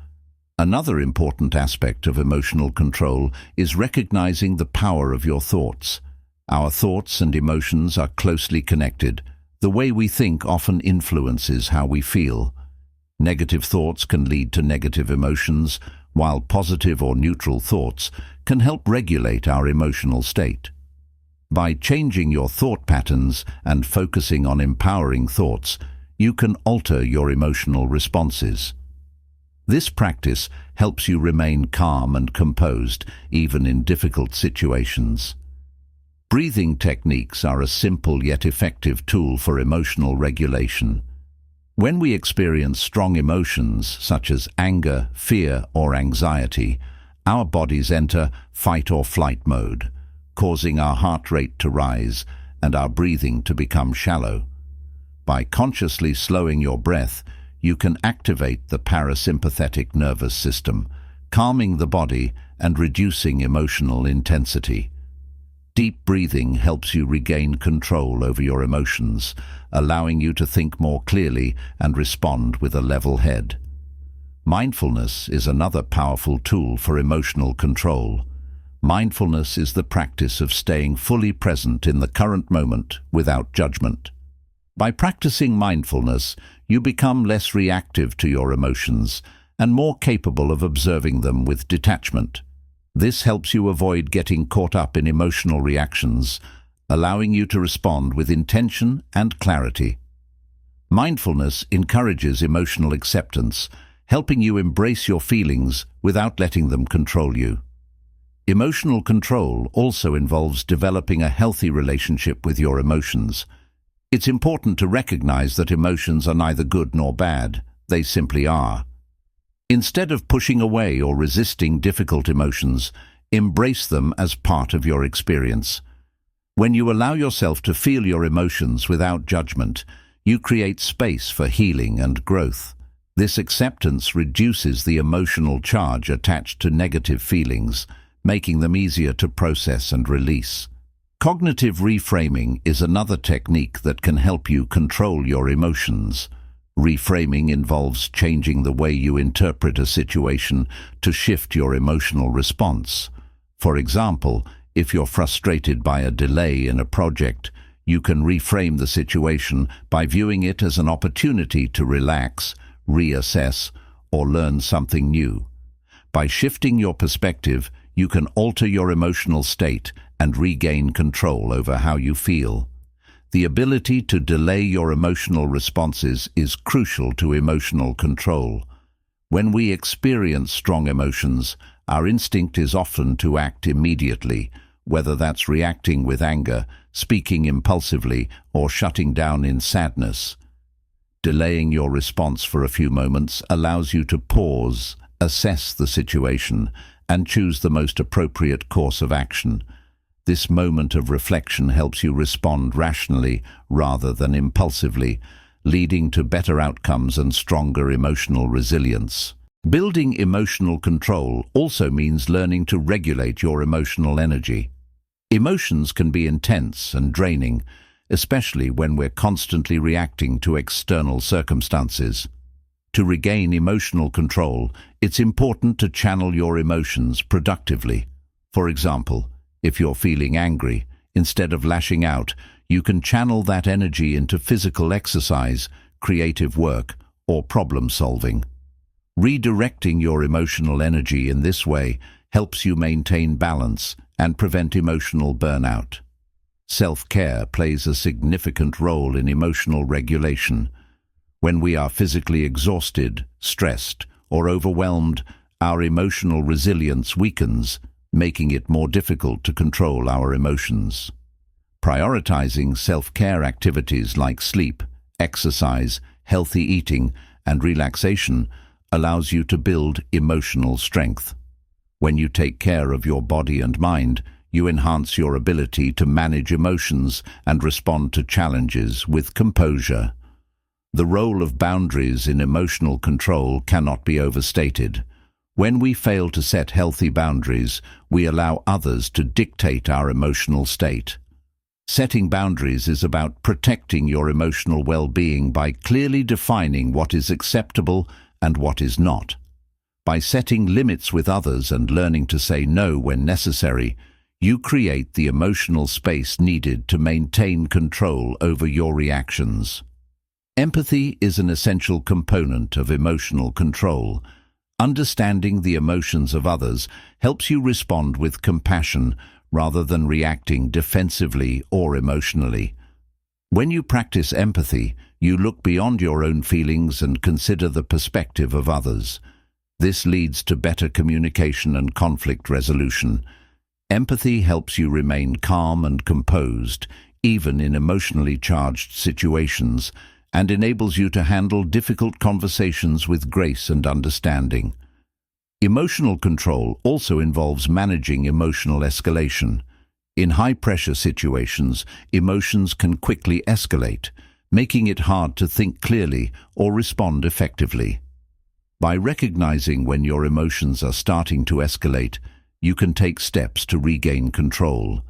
Another important aspect of emotional control is recognizing the power of your thoughts. Our thoughts and emotions are closely connected. The way we think often influences how we feel. Negative thoughts can lead to negative emotions, while positive or neutral thoughts can help regulate our emotional state. By changing your thought patterns and focusing on empowering thoughts, you can alter your emotional responses. This practice helps you remain calm and composed, even in difficult situations. Breathing techniques are a simple yet effective tool for emotional regulation. When we experience strong emotions, such as anger, fear, or anxiety, our bodies enter fight or flight mode, causing our heart rate to rise and our breathing to become shallow. By consciously slowing your breath, you can activate the parasympathetic nervous system, calming the body and reducing emotional intensity. Deep breathing helps you regain control over your emotions, allowing you to think more clearly and respond with a level head. Mindfulness is another powerful tool for emotional control. Mindfulness is the practice of staying fully present in the current moment without judgment. By practicing mindfulness, you become less reactive to your emotions and more capable of observing them with detachment. This helps you avoid getting caught up in emotional reactions, allowing you to respond with intention and clarity. Mindfulness encourages emotional acceptance, helping you embrace your feelings without letting them control you. Emotional control also involves developing a healthy relationship with your emotions. It's important to recognize that emotions are neither good nor bad, they simply are. Instead of pushing away or resisting difficult emotions, embrace them as part of your experience. When you allow yourself to feel your emotions without judgment, you create space for healing and growth. This acceptance reduces the emotional charge attached to negative feelings, making them easier to process and release. Cognitive reframing is another technique that can help you control your emotions. Reframing involves changing the way you interpret a situation to shift your emotional response. For example, if you're frustrated by a delay in a project, you can reframe the situation by viewing it as an opportunity to relax, reassess, or learn something new. By shifting your perspective, you can alter your emotional state and regain control over how you feel. The ability to delay your emotional responses is crucial to emotional control. When we experience strong emotions, our instinct is often to act immediately, whether that's reacting with anger, speaking impulsively, or shutting down in sadness. Delaying your response for a few moments allows you to pause, assess the situation, and choose the most appropriate course of action. This moment of reflection helps you respond rationally rather than impulsively, leading to better outcomes and stronger emotional resilience. Building emotional control also means learning to regulate your emotional energy. Emotions can be intense and draining, especially when we're constantly reacting to external circumstances. To regain emotional control, it's important to channel your emotions productively. For example, if you're feeling angry, instead of lashing out, you can channel that energy into physical exercise, creative work, or problem solving. Redirecting your emotional energy in this way helps you maintain balance and prevent emotional burnout. Self-care plays a significant role in emotional regulation. When we are physically exhausted, stressed, or overwhelmed, our emotional resilience weakens, making it more difficult to control our emotions. Prioritizing self-care activities like sleep, exercise, healthy eating, and relaxation allows you to build emotional strength. When you take care of your body and mind, you enhance your ability to manage emotions and respond to challenges with composure. The role of boundaries in emotional control cannot be overstated. When we fail to set healthy boundaries, we allow others to dictate our emotional state. Setting boundaries is about protecting your emotional well-being by clearly defining what is acceptable and what is not. By setting limits with others and learning to say no when necessary, you create the emotional space needed to maintain control over your reactions. Empathy is an essential component of emotional control. Understanding the emotions of others helps you respond with compassion rather than reacting defensively or emotionally. When you practice empathy, you look beyond your own feelings and consider the perspective of others. This leads to better communication and conflict resolution. Empathy helps you remain calm and composed, even in emotionally charged situations, and enables you to handle difficult conversations with grace and understanding. Emotional control also involves managing emotional escalation. In high-pressure situations, emotions can quickly escalate, making it hard to think clearly or respond effectively. By recognizing when your emotions are starting to escalate, you can take steps to regain control.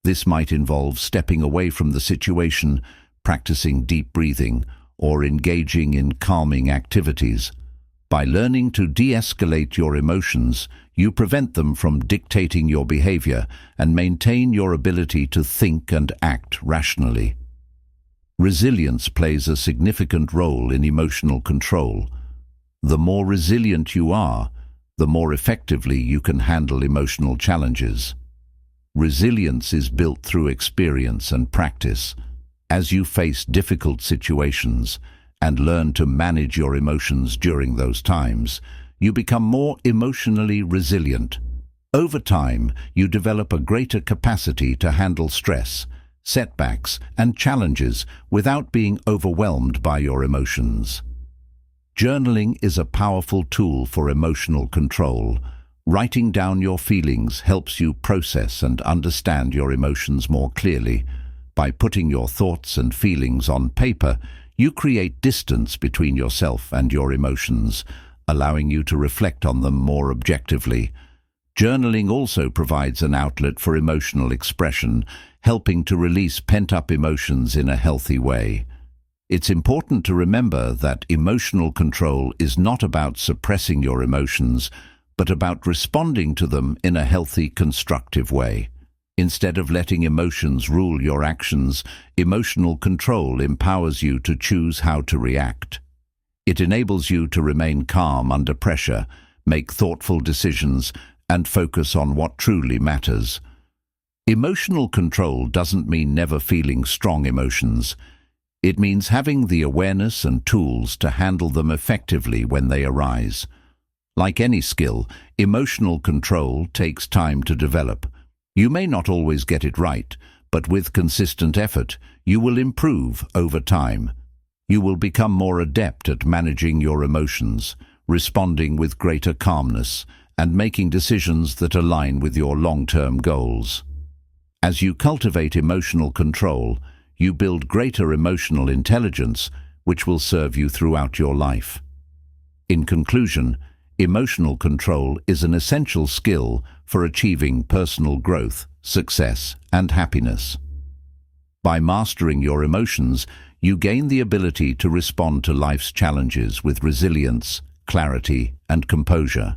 This might involve stepping away from the situation, practicing deep breathing, or engaging in calming activities. By learning to de-escalate your emotions, you prevent them from dictating your behavior and maintain your ability to think and act rationally. Resilience plays a significant role in emotional control. The more resilient you are, the more effectively you can handle emotional challenges. Resilience is built through experience and practice. As you face difficult situations and learn to manage your emotions during those times, you become more emotionally resilient. Over time, you develop a greater capacity to handle stress, setbacks, and challenges without being overwhelmed by your emotions. Journaling is a powerful tool for emotional control. Writing down your feelings helps you process and understand your emotions more clearly. By putting your thoughts and feelings on paper, you create distance between yourself and your emotions, allowing you to reflect on them more objectively. Journaling also provides an outlet for emotional expression, helping to release pent-up emotions in a healthy way. It's important to remember that emotional control is not about suppressing your emotions, but about responding to them in a healthy, constructive way. Instead of letting emotions rule your actions, emotional control empowers you to choose how to react. It enables you to remain calm under pressure, make thoughtful decisions, and focus on what truly matters. Emotional control doesn't mean never feeling strong emotions. It means having the awareness and tools to handle them effectively when they arise. Like any skill, emotional control takes time to develop. You may not always get it right, but with consistent effort, you will improve over time. You will become more adept at managing your emotions, responding with greater calmness, and making decisions that align with your long-term goals. As you cultivate emotional control, you build greater emotional intelligence, which will serve you throughout your life. In conclusion, emotional control is an essential skill for achieving personal growth, success, and happiness. By mastering your emotions, you gain the ability to respond to life's challenges with resilience, clarity, and composure.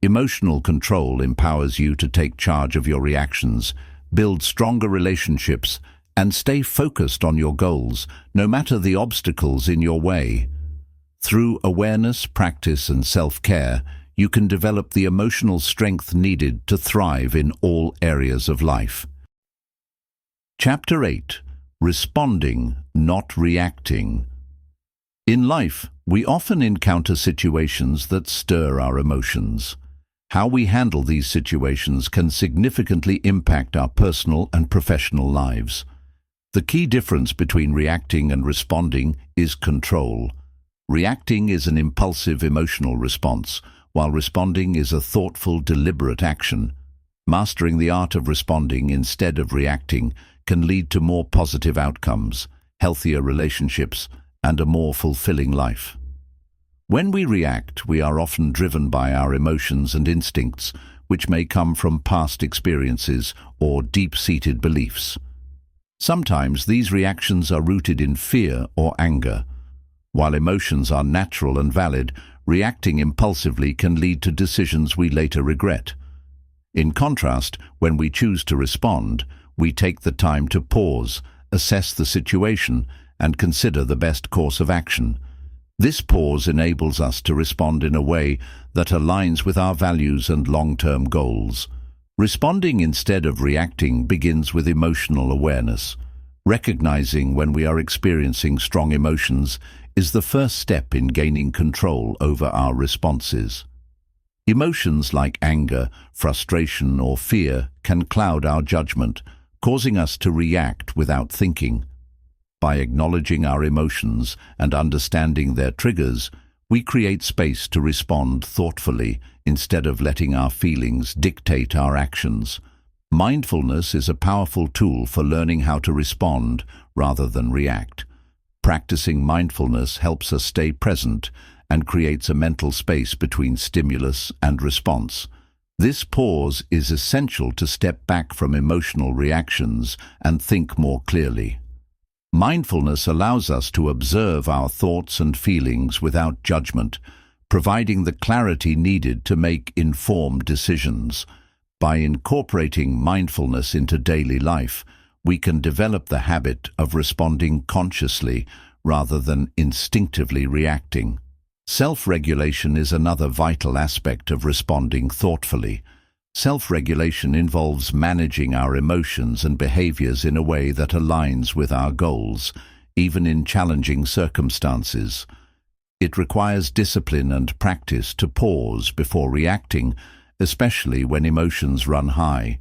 Emotional control empowers you to take charge of your reactions, build stronger relationships, and stay focused on your goals, no matter the obstacles in your way. Through awareness, practice, and self-care, you can develop the emotional strength needed to thrive in all areas of life. Chapter 8. Responding, not reacting. In life, we often encounter situations that stir our emotions. How we handle these situations can significantly impact our personal and professional lives. The key difference between reacting and responding is control. Reacting is an impulsive emotional response, while responding is a thoughtful, deliberate action. Mastering the art of responding instead of reacting can lead to more positive outcomes, healthier relationships, and a more fulfilling life. When we react, we are often driven by our emotions and instincts, which may come from past experiences or deep-seated beliefs. Sometimes these reactions are rooted in fear or anger. While emotions are natural and valid, reacting impulsively can lead to decisions we later regret. In contrast, when we choose to respond, we take the time to pause, assess the situation, and consider the best course of action. This pause enables us to respond in a way that aligns with our values and long-term goals. Responding instead of reacting begins with emotional awareness. Recognizing when we are experiencing strong emotions is the first step in gaining control over our responses. Emotions like anger, frustration, or fear can cloud our judgment, causing us to react without thinking. By acknowledging our emotions and understanding their triggers, we create space to respond thoughtfully instead of letting our feelings dictate our actions. Mindfulness is a powerful tool for learning how to respond rather than react. Practicing mindfulness helps us stay present and creates a mental space between stimulus and response. This pause is essential to step back from emotional reactions and think more clearly. Mindfulness allows us to observe our thoughts and feelings without judgment, providing the clarity needed to make informed decisions. By incorporating mindfulness into daily life, we can develop the habit of responding consciously rather than instinctively reacting. Self-regulation is another vital aspect of responding thoughtfully. Self-regulation involves managing our emotions and behaviors in a way that aligns with our goals, even in challenging circumstances. It requires discipline and practice to pause before reacting, especially when emotions run high.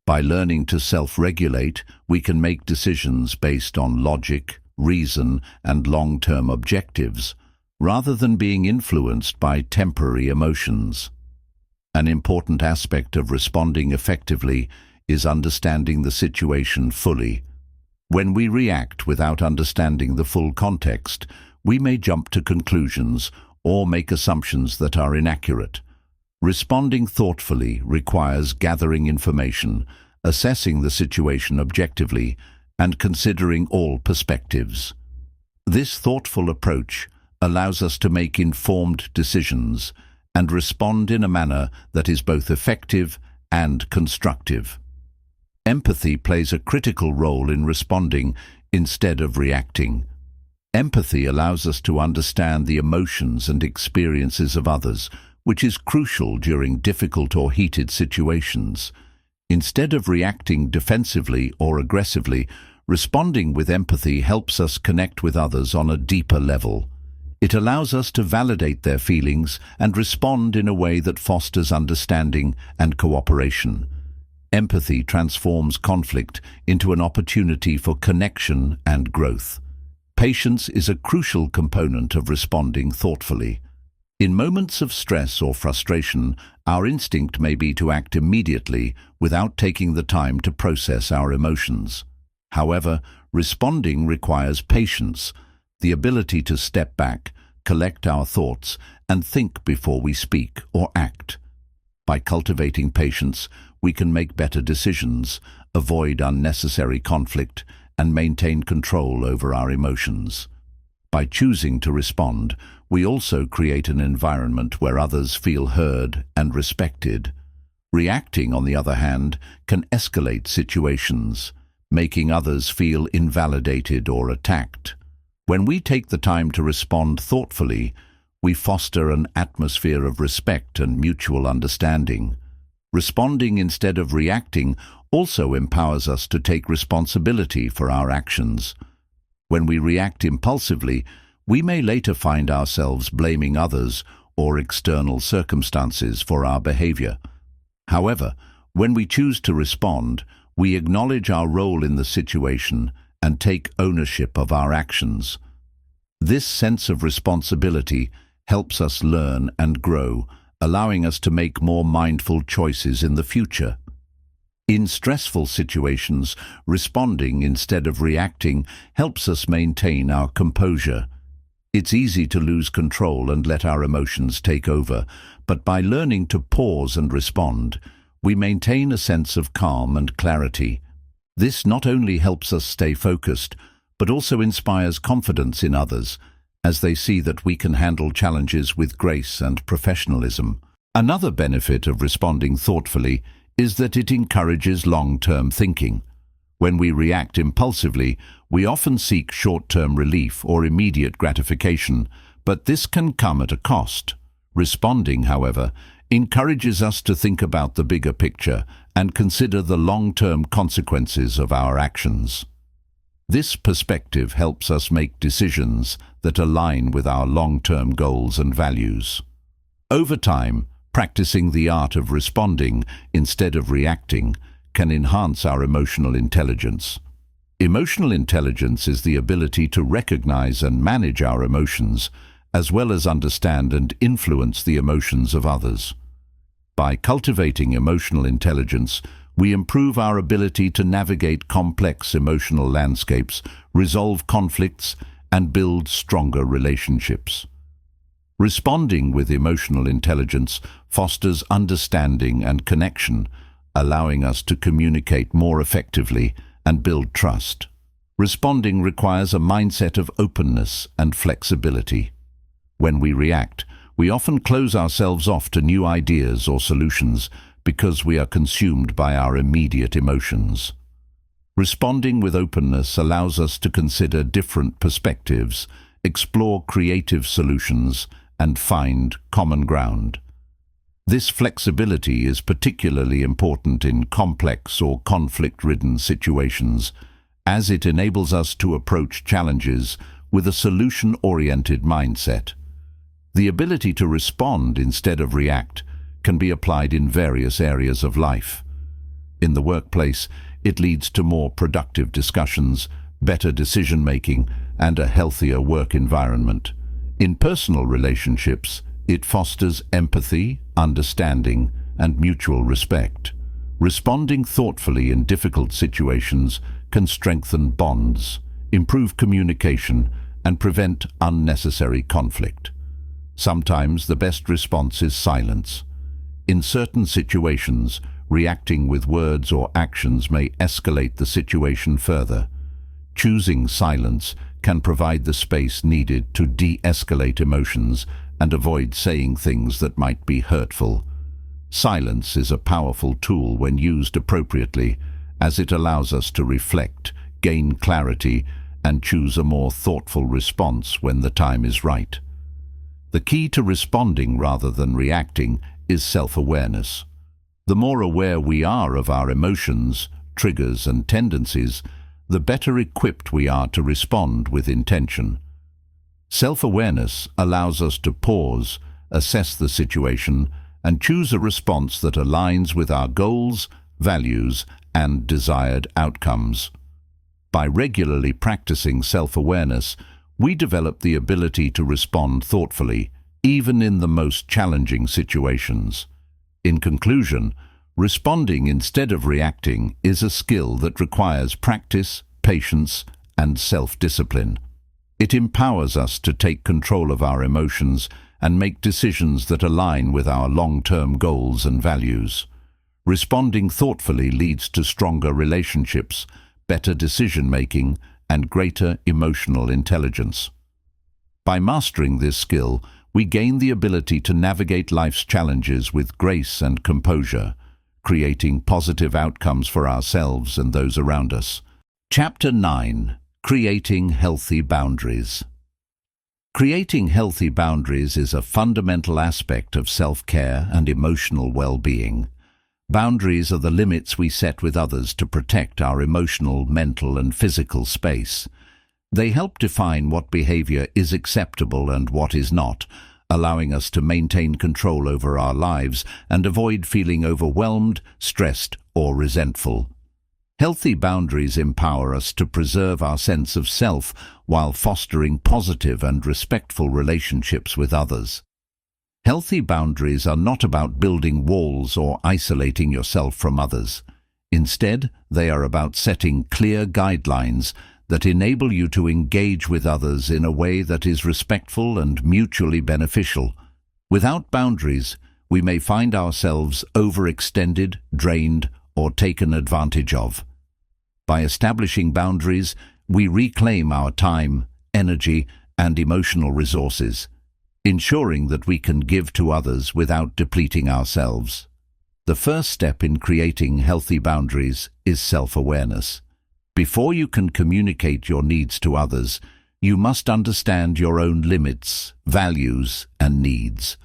By learning to self-regulate, we can make decisions based on logic, reason, and long-term objectives, rather than being influenced by temporary emotions. An important aspect of responding effectively is understanding the situation fully. When we react without understanding the full context, we may jump to conclusions or make assumptions that are inaccurate. Responding thoughtfully requires gathering information, assessing the situation objectively, and considering all perspectives. This thoughtful approach allows us to make informed decisions and respond in a manner that is both effective and constructive. Empathy plays a critical role in responding instead of reacting. Empathy allows us to understand the emotions and experiences of others, which is crucial during difficult or heated situations. Instead of reacting defensively or aggressively, responding with empathy helps us connect with others on a deeper level. It allows us to validate their feelings and respond in a way that fosters understanding and cooperation. Empathy transforms conflict into an opportunity for connection and growth. Patience is a crucial component of responding thoughtfully. In moments of stress or frustration, our instinct may be to act immediately without taking the time to process our emotions. However, responding requires patience, the ability to step back, collect our thoughts, and think before we speak or act. By cultivating patience, we can make better decisions, avoid unnecessary conflict, and maintain control over our emotions. By choosing to respond, we also create an environment where others feel heard and respected. Reacting, on the other hand, can escalate situations, making others feel invalidated or attacked. When we take the time to respond thoughtfully, we foster an atmosphere of respect and mutual understanding. Responding instead of reacting also empowers us to take responsibility for our actions. When we react impulsively, we may later find ourselves blaming others or external circumstances for our behavior. However, when we choose to respond, we acknowledge our role in the situation and take ownership of our actions. This sense of responsibility helps us learn and grow, allowing us to make more mindful choices in the future. In stressful situations, responding instead of reacting helps us maintain our composure. It's easy to lose control and let our emotions take over, but by learning to pause and respond, we maintain a sense of calm and clarity. This not only helps us stay focused, but also inspires confidence in others, as they see that we can handle challenges with grace and professionalism. Another benefit of responding thoughtfully is that it encourages long-term thinking. When we react impulsively, we often seek short-term relief or immediate gratification, but this can come at a cost. Responding, however, encourages us to think about the bigger picture and consider the long-term consequences of our actions. This perspective helps us make decisions that align with our long-term goals and values. Over time, practicing the art of responding instead of reacting can enhance our emotional intelligence. Emotional intelligence is the ability to recognize and manage our emotions, as well as understand and influence the emotions of others. By cultivating emotional intelligence, we improve our ability to navigate complex emotional landscapes, resolve conflicts, and build stronger relationships. Responding with emotional intelligence fosters understanding and connection, allowing us to communicate more effectively and build trust. Responding requires a mindset of openness and flexibility. When we react, we often close ourselves off to new ideas or solutions because we are consumed by our immediate emotions. Responding with openness allows us to consider different perspectives, explore creative solutions, and find common ground. This flexibility is particularly important in complex or conflict-ridden situations, as it enables us to approach challenges with a solution-oriented mindset. The ability to respond instead of react can be applied in various areas of life. In the workplace, it leads to more productive discussions, better decision-making, and a healthier work environment. In personal relationships, it fosters empathy, understanding, and mutual respect. Responding thoughtfully in difficult situations can strengthen bonds, improve communication, and prevent unnecessary conflict. Sometimes the best response is silence. In certain situations, reacting with words or actions may escalate the situation further. Choosing silence can provide the space needed to de-escalate emotions and avoid saying things that might be hurtful. Silence is a powerful tool when used appropriately, as it allows us to reflect, gain clarity, and choose a more thoughtful response when the time is right. The key to responding rather than reacting is self-awareness. The more aware we are of our emotions, triggers, and tendencies, the better equipped we are to respond with intention. Self-awareness allows us to pause, assess the situation, and choose a response that aligns with our goals, values, and desired outcomes. By regularly practicing self-awareness, we develop the ability to respond thoughtfully, even in the most challenging situations. In conclusion, responding instead of reacting is a skill that requires practice, patience, and self-discipline. It empowers us to take control of our emotions and make decisions that align with our long-term goals and values. Responding thoughtfully leads to stronger relationships, better decision-making, and greater emotional intelligence. By mastering this skill, we gain the ability to navigate life's challenges with grace and composure, creating positive outcomes for ourselves and those around us. Chapter 9: Creating Healthy Boundaries. Creating healthy boundaries is a fundamental aspect of self-care and emotional well-being. Boundaries are the limits we set with others to protect our emotional, mental, and physical space. They help define what behavior is acceptable and what is not, allowing us to maintain control over our lives and avoid feeling overwhelmed, stressed, or resentful. Healthy boundaries empower us to preserve our sense of self while fostering positive and respectful relationships with others. Healthy boundaries are not about building walls or isolating yourself from others. Instead, they are about setting clear guidelines that enable you to engage with others in a way that is respectful and mutually beneficial. Without boundaries, we may find ourselves overextended, drained, or taken advantage of. By establishing boundaries, we reclaim our time, energy, and emotional resources, ensuring that we can give to others without depleting ourselves. The first step in creating healthy boundaries is self-awareness. Before you can communicate your needs to others, you must understand your own limits, values, and needs.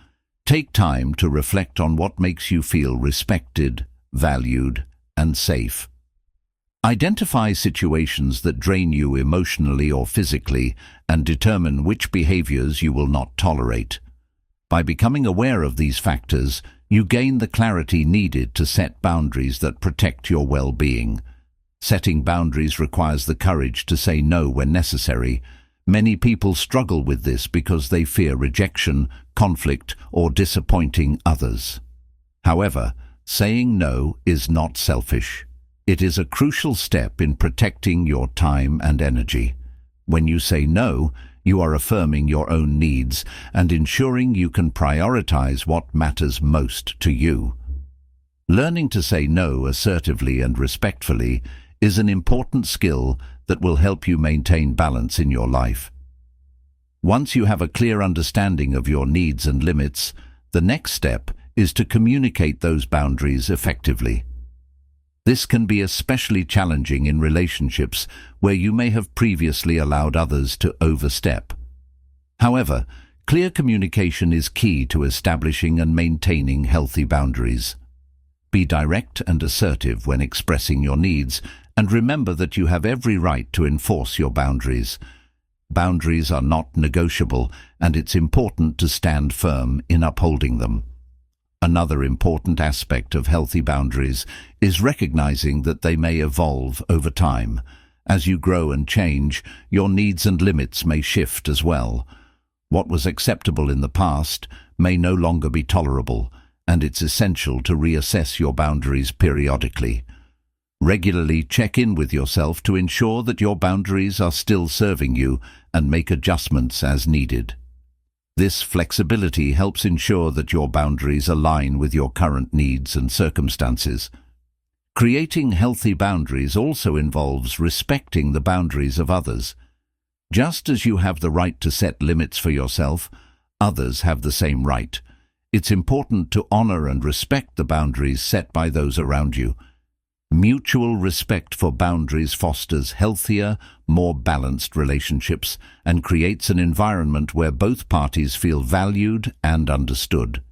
Take time to reflect on what makes you feel respected, valued, and safe. Identify situations that drain you emotionally or physically and determine which behaviors you will not tolerate. By becoming aware of these factors, you gain the clarity needed to set boundaries that protect your well-being. Setting boundaries requires the courage to say no when necessary. Many people struggle with this because they fear rejection, conflict, or disappointing others. However, saying no is not selfish. It is a crucial step in protecting your time and energy. When you say no, you are affirming your own needs and ensuring you can prioritize what matters most to you. Learning to say no assertively and respectfully is an important skill that will help you maintain balance in your life. Once you have a clear understanding of your needs and limits, the next step is to communicate those boundaries effectively. This can be especially challenging in relationships where you may have previously allowed others to overstep. However, clear communication is key to establishing and maintaining healthy boundaries. Be direct and assertive when expressing your needs, and remember that you have every right to enforce your boundaries. Boundaries are not negotiable, and it's important to stand firm in upholding them. Another important aspect of healthy boundaries is recognizing that they may evolve over time. As you grow and change, your needs and limits may shift as well. What was acceptable in the past may no longer be tolerable, and it's essential to reassess your boundaries periodically. Regularly check in with yourself to ensure that your boundaries are still serving you and make adjustments as needed. This flexibility helps ensure that your boundaries align with your current needs and circumstances. Creating healthy boundaries also involves respecting the boundaries of others. Just as you have the right to set limits for yourself, others have the same right. It's important to honor and respect the boundaries set by those around you. Mutual respect for boundaries fosters healthier, more balanced relationships and creates an environment where both parties feel valued and understood.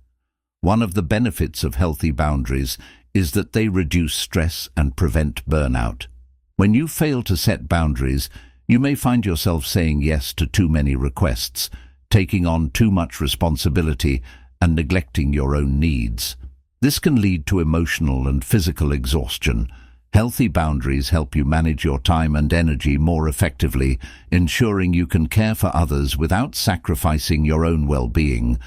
One of the benefits of healthy boundaries is that they reduce stress and prevent burnout. When you fail to set boundaries, you may find yourself saying yes to too many requests, taking on too much responsibility, and neglecting your own needs. This can lead to emotional and physical exhaustion. Healthy boundaries help you manage your time and energy more effectively, ensuring you can care for others without sacrificing your own well-being.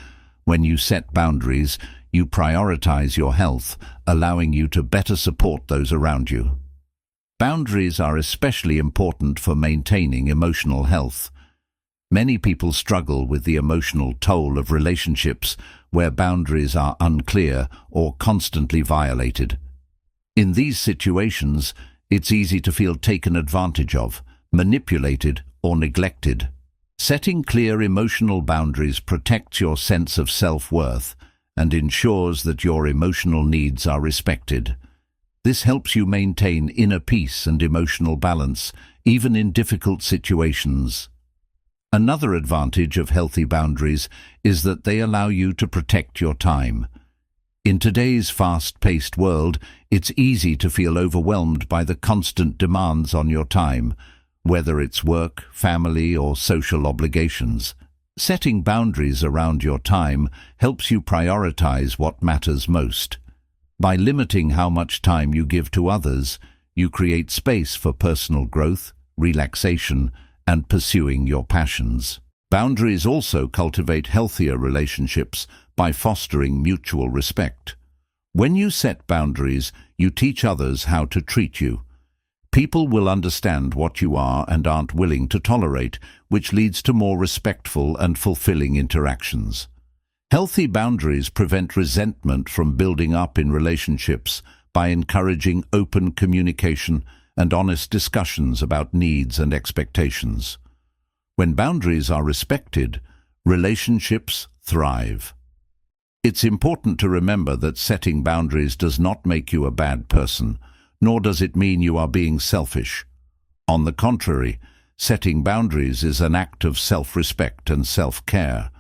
When you set boundaries, you prioritize your health, allowing you to better support those around you. Boundaries are especially important for maintaining emotional health. Many people struggle with the emotional toll of relationships where boundaries are unclear or constantly violated. In these situations, it's easy to feel taken advantage of, manipulated, or neglected. Setting clear emotional boundaries protects your sense of self-worth and ensures that your emotional needs are respected. This helps you maintain inner peace and emotional balance, even in difficult situations. Another advantage of healthy boundaries is that they allow you to protect your time. In today's fast-paced world, it's easy to feel overwhelmed by the constant demands on your time, whether it's work, family, or social obligations. Setting boundaries around your time helps you prioritize what matters most. By limiting how much time you give to others, you create space for personal growth, relaxation, and pursuing your passions. Boundaries also cultivate healthier relationships by fostering mutual respect. When you set boundaries, you teach others how to treat you. People will understand what you are and aren't willing to tolerate, which leads to more respectful and fulfilling interactions. Healthy boundaries prevent resentment from building up in relationships by encouraging open communication and honest discussions about needs and expectations. When boundaries are respected, relationships thrive. It's important to remember that setting boundaries does not make you a bad person, nor does it mean you are being selfish. On the contrary, setting boundaries is an act of self-respect and self-care.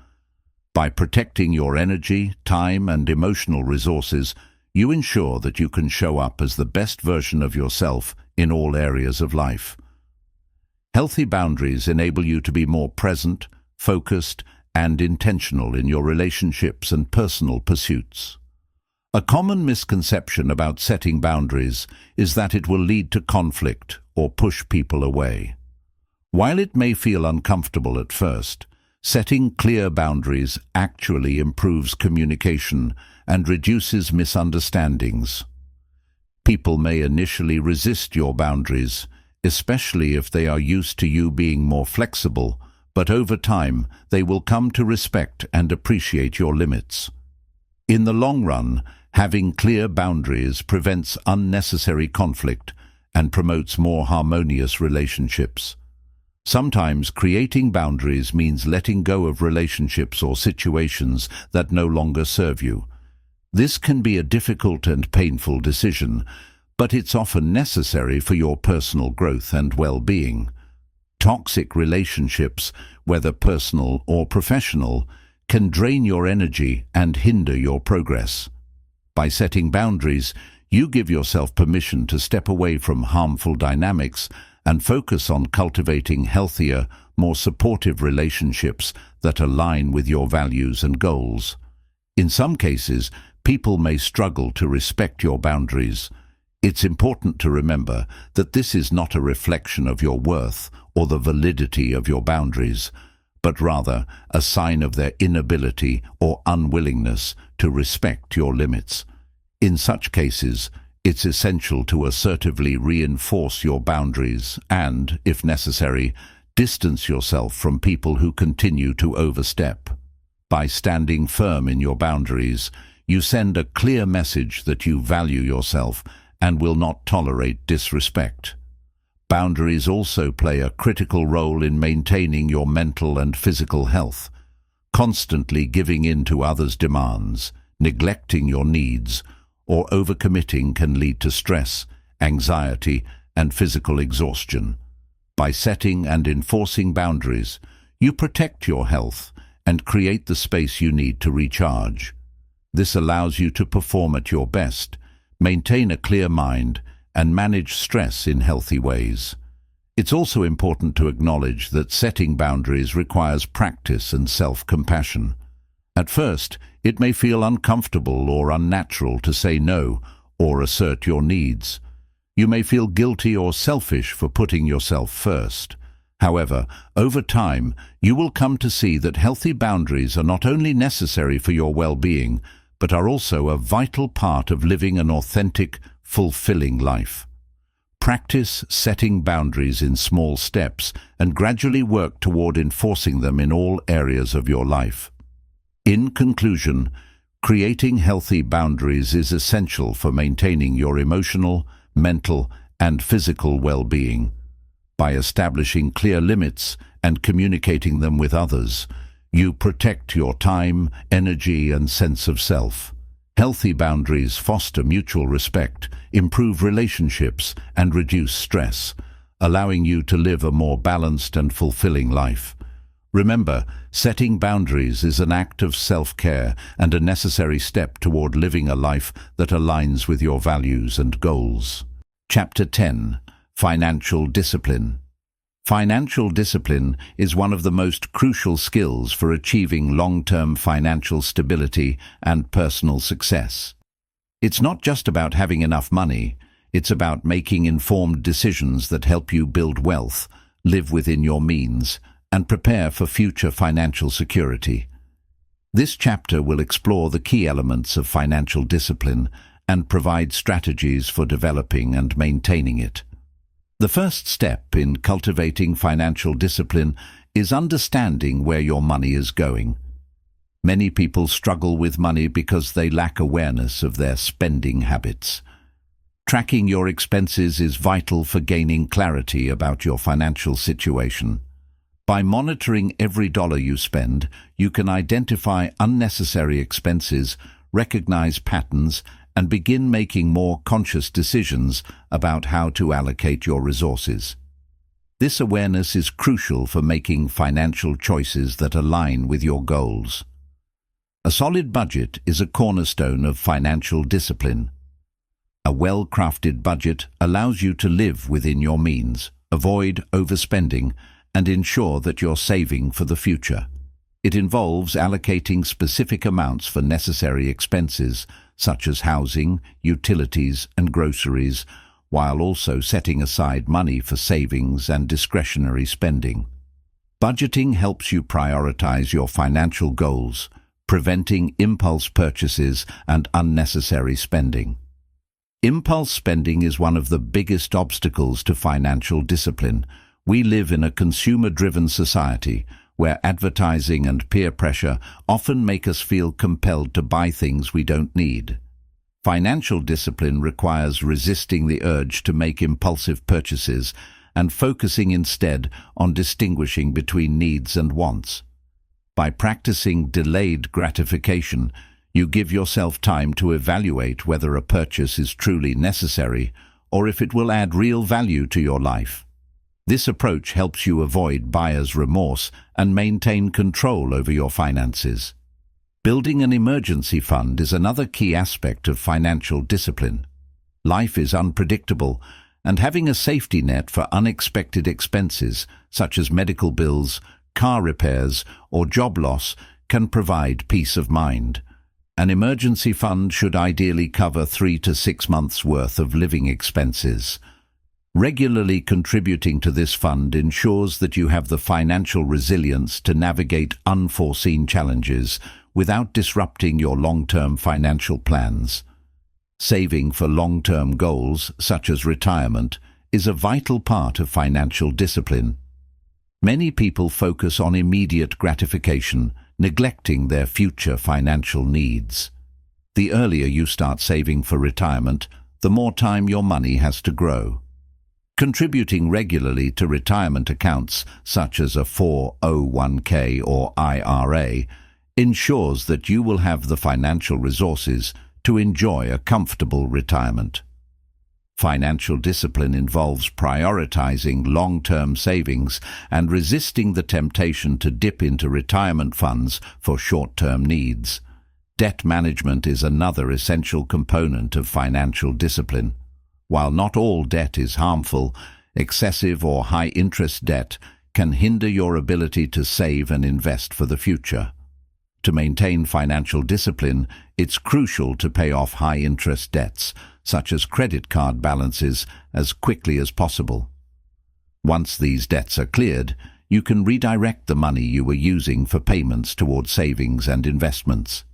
By protecting your energy, time, and emotional resources, you ensure that you can show up as the best version of yourself in all areas of life. Healthy boundaries enable you to be more present, focused, and intentional in your relationships and personal pursuits. A common misconception about setting boundaries is that it will lead to conflict or push people away. While it may feel uncomfortable at first, setting clear boundaries actually improves communication and reduces misunderstandings. People may initially resist your boundaries, especially if they are used to you being more flexible, but over time they will come to respect and appreciate your limits. In the long run, having clear boundaries prevents unnecessary conflict and promotes more harmonious relationships. Sometimes creating boundaries means letting go of relationships or situations that no longer serve you. This can be a difficult and painful decision, but it's often necessary for your personal growth and well-being. Toxic relationships, whether personal or professional, can drain your energy and hinder your progress. By setting boundaries, you give yourself permission to step away from harmful dynamics and focus on cultivating healthier, more supportive relationships that align with your values and goals. In some cases, people may struggle to respect your boundaries. It's important to remember that this is not a reflection of your worth or the validity of your boundaries, but rather a sign of their inability or unwillingness to respect your limits. In such cases, it's essential to assertively reinforce your boundaries and, if necessary, distance yourself from people who continue to overstep. By standing firm in your boundaries, you send a clear message that you value yourself and will not tolerate disrespect. Boundaries also play a critical role in maintaining your mental and physical health. Constantly giving in to others' demands, neglecting your needs, or overcommitting can lead to stress, anxiety, and physical exhaustion. By setting and enforcing boundaries, you protect your health and create the space you need to recharge. This allows you to perform at your best, maintain a clear mind, and manage stress in healthy ways. It's also important to acknowledge that setting boundaries requires practice and self-compassion. At first, it may feel uncomfortable or unnatural to say no or assert your needs. You may feel guilty or selfish for putting yourself first. However, over time, you will come to see that healthy boundaries are not only necessary for your well-being, but are also a vital part of living an authentic, fulfilling life. Practice setting boundaries in small steps and gradually work toward enforcing them in all areas of your life. In conclusion, creating healthy boundaries is essential for maintaining your emotional, mental, and physical well-being. By establishing clear limits and communicating them with others, you protect your time, energy, and sense of self. Healthy boundaries foster mutual respect, improve relationships, and reduce stress, allowing you to live a more balanced and fulfilling life. Remember, setting boundaries is an act of self-care and a necessary step toward living a life that aligns with your values and goals. Chapter 10. Financial Discipline. Financial discipline is one of the most crucial skills for achieving long-term financial stability and personal success. It's not just about having enough money, it's about making informed decisions that help you build wealth, live within your means, and prepare for future financial security. This chapter will explore the key elements of financial discipline and provide strategies for developing and maintaining it. The first step in cultivating financial discipline is understanding where your money is going. Many people struggle with money because they lack awareness of their spending habits. Tracking your expenses is vital for gaining clarity about your financial situation. By monitoring every dollar you spend, you can identify unnecessary expenses, recognize patterns, and begin making more conscious decisions about how to allocate your resources. This awareness is crucial for making financial choices that align with your goals. A solid budget is a cornerstone of financial discipline. A well-crafted budget allows you to live within your means, avoid overspending, and ensure that you're saving for the future. It involves allocating specific amounts for necessary expenses, such as housing, utilities, and groceries, while also setting aside money for savings and discretionary spending. Budgeting helps you prioritize your financial goals, preventing impulse purchases and unnecessary spending. Impulse spending is one of the biggest obstacles to financial discipline. We live in a consumer-driven society where advertising and peer pressure often make us feel compelled to buy things we don't need. Financial discipline requires resisting the urge to make impulsive purchases and focusing instead on distinguishing between needs and wants. By practicing delayed gratification, you give yourself time to evaluate whether a purchase is truly necessary or if it will add real value to your life. This approach helps you avoid buyer's remorse and maintain control over your finances. Building an emergency fund is another key aspect of financial discipline. Life is unpredictable, and having a safety net for unexpected expenses, such as medical bills, car repairs, or job loss, can provide peace of mind. An emergency fund should ideally cover 3 to 6 months' worth of living expenses. Regularly contributing to this fund ensures that you have the financial resilience to navigate unforeseen challenges without disrupting your long-term financial plans. Saving for long-term goals, such as retirement, is a vital part of financial discipline. Many people focus on immediate gratification, neglecting their future financial needs. The earlier you start saving for retirement, the more time your money has to grow. Contributing regularly to retirement accounts such as a 401k or IRA ensures that you will have the financial resources to enjoy a comfortable retirement. Financial discipline involves prioritizing long-term savings and resisting the temptation to dip into retirement funds for short-term needs. Debt management is another essential component of financial discipline. While not all debt is harmful, excessive or high-interest debt can hinder your ability to save and invest for the future. To maintain financial discipline, it's crucial to pay off high-interest debts, such as credit card balances, as quickly as possible. Once these debts are cleared, you can redirect the money you were using for payments towards savings and investments.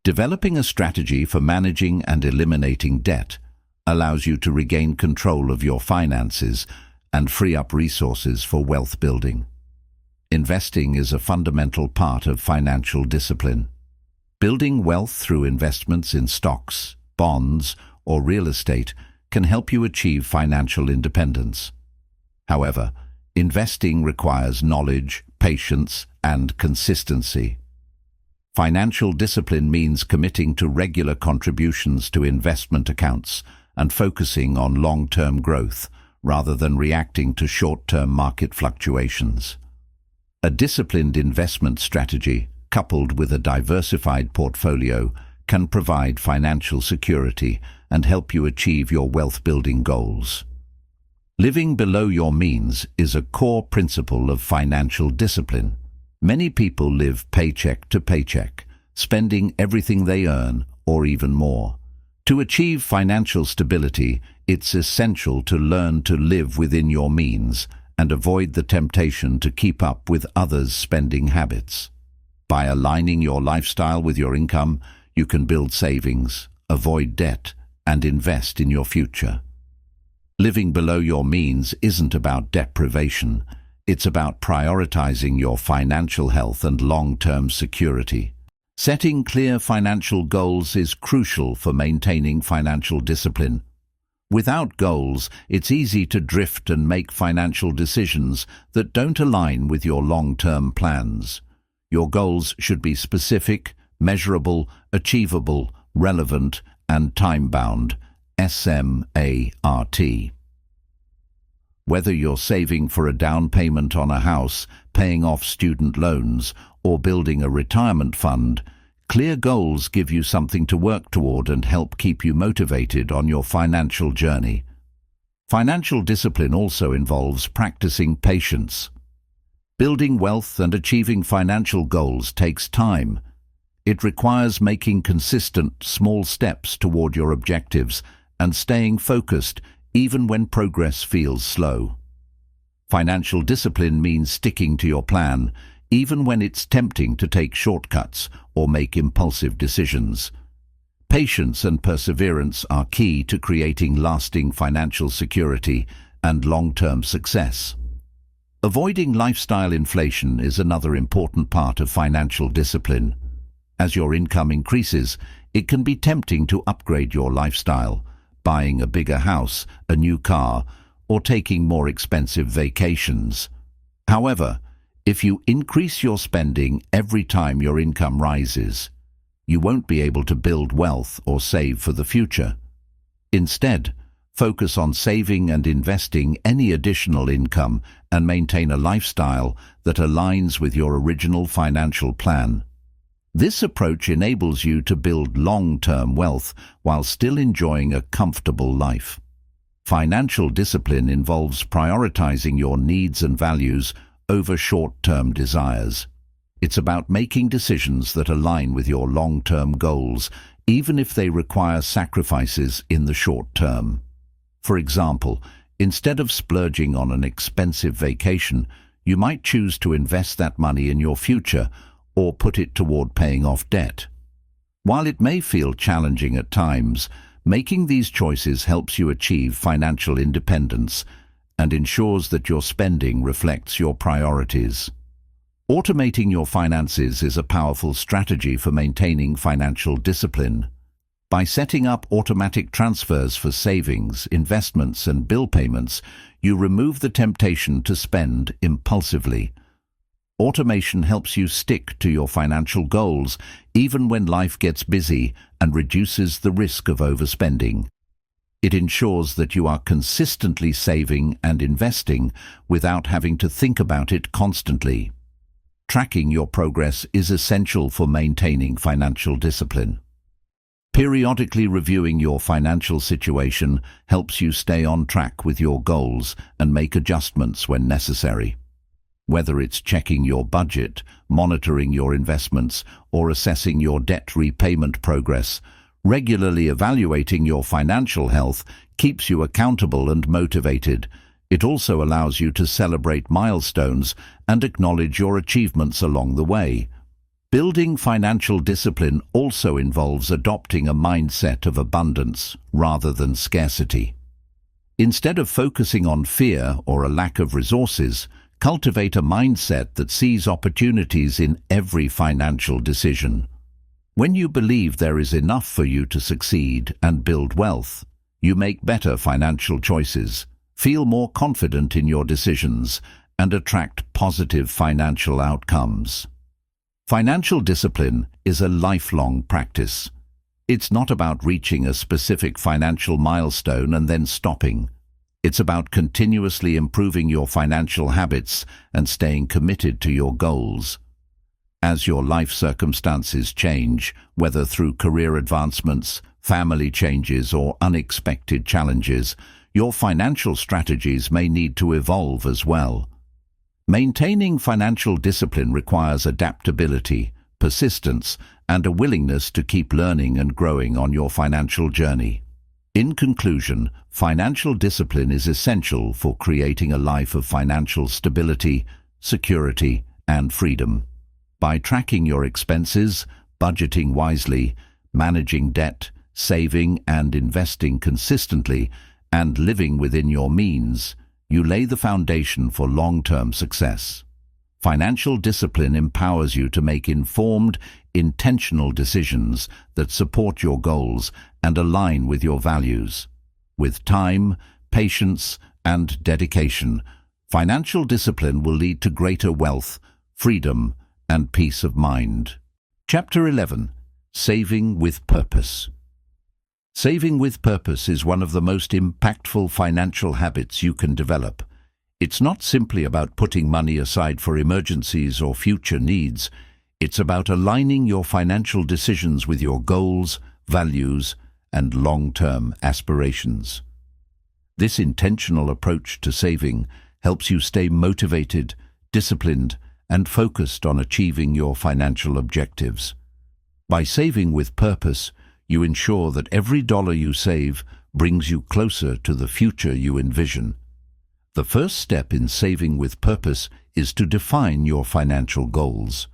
Developing a strategy for managing and eliminating debt allows you to regain control of your finances and free up resources for wealth building. Investing is a fundamental part of financial discipline. Building wealth through investments in stocks, bonds, or real estate can help you achieve financial independence. However, investing requires knowledge, patience, and consistency. Financial discipline means committing to regular contributions to investment accounts and focusing on long-term growth rather than reacting to short-term market fluctuations. A disciplined investment strategy, coupled with a diversified portfolio, can provide financial security and help you achieve your wealth-building goals. Living below your means is a core principle of financial discipline. Many people live paycheck to paycheck, spending everything they earn or even more. To achieve financial stability, it's essential to learn to live within your means and avoid the temptation to keep up with others' spending habits. By aligning your lifestyle with your income, you can build savings, avoid debt, and invest in your future. Living below your means isn't about deprivation. It's about prioritizing your financial health and long-term security. Setting clear financial goals is crucial for maintaining financial discipline. Without goals, it's easy to drift and make financial decisions that don't align with your long-term plans. Your goals should be specific, measurable, achievable, relevant, and time-bound. SMART. Whether you're saving for a down payment on a house, paying off student loans, or building a retirement fund, clear goals give you something to work toward and help keep you motivated on your financial journey. Financial discipline also involves practicing patience. Building wealth and achieving financial goals takes time. It requires making consistent, small steps toward your objectives and staying focused even when progress feels slow. Financial discipline means sticking to your plan, even when it's tempting to take shortcuts or make impulsive decisions. Patience and perseverance are key to creating lasting financial security and long-term success. Avoiding lifestyle inflation is another important part of financial discipline. As your income increases, it can be tempting to upgrade your lifestyle, buying a bigger house, a new car, or taking more expensive vacations. However, if you increase your spending every time your income rises, you won't be able to build wealth or save for the future. Instead, focus on saving and investing any additional income and maintain a lifestyle that aligns with your original financial plan. This approach enables you to build long-term wealth while still enjoying a comfortable life. Financial discipline involves prioritizing your needs and values over short-term desires. It's about making decisions that align with your long-term goals, even if they require sacrifices in the short term. For example, instead of splurging on an expensive vacation, you might choose to invest that money in your future or put it toward paying off debt. While it may feel challenging at times, making these choices helps you achieve financial independence and ensures that your spending reflects your priorities. Automating your finances is a powerful strategy for maintaining financial discipline. By setting up automatic transfers for savings, investments, and bill payments, you remove the temptation to spend impulsively. Automation helps you stick to your financial goals even when life gets busy and reduces the risk of overspending. It ensures that you are consistently saving and investing without having to think about it constantly. Tracking your progress is essential for maintaining financial discipline. Periodically reviewing your financial situation helps you stay on track with your goals and make adjustments when necessary. Whether it's checking your budget, monitoring your investments, or assessing your debt repayment progress, regularly evaluating your financial health keeps you accountable and motivated. It also allows you to celebrate milestones and acknowledge your achievements along the way. Building financial discipline also involves adopting a mindset of abundance rather than scarcity. Instead of focusing on fear or a lack of resources, cultivate a mindset that sees opportunities in every financial decision. When you believe there is enough for you to succeed and build wealth, you make better financial choices, feel more confident in your decisions, and attract positive financial outcomes. Financial discipline is a lifelong practice. It's not about reaching a specific financial milestone and then stopping. It's about continuously improving your financial habits and staying committed to your goals. As your life circumstances change, whether through career advancements, family changes, or unexpected challenges, your financial strategies may need to evolve as well. Maintaining financial discipline requires adaptability, persistence, and a willingness to keep learning and growing on your financial journey. In conclusion, financial discipline is essential for creating a life of financial stability, security, and freedom. By tracking your expenses, budgeting wisely, managing debt, saving and investing consistently, and living within your means, you lay the foundation for long-term success. Financial discipline empowers you to make informed, intentional decisions that support your goals and align with your values. With time, patience, and dedication, financial discipline will lead to greater wealth, freedom, and peace of mind. Chapter 11. Saving with Purpose. Saving with purpose is one of the most impactful financial habits you can develop. It's not simply about putting money aside for emergencies or future needs. It's about aligning your financial decisions with your goals, values, and long-term aspirations. This intentional approach to saving helps you stay motivated, disciplined, and focused on achieving your financial objectives. By saving with purpose, you ensure that every dollar you save brings you closer to the future you envision. The first step in saving with purpose is to define your financial goals.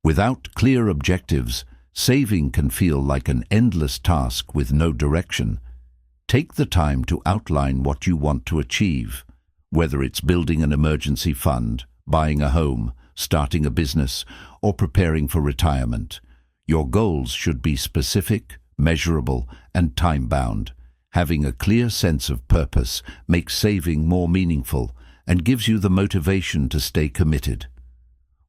Without clear objectives, saving can feel like an endless task with no direction. Take the time to outline what you want to achieve, whether it's building an emergency fund, buying a home, starting a business, or preparing for retirement. Your goals should be specific, measurable, and time-bound. Having a clear sense of purpose makes saving more meaningful and gives you the motivation to stay committed.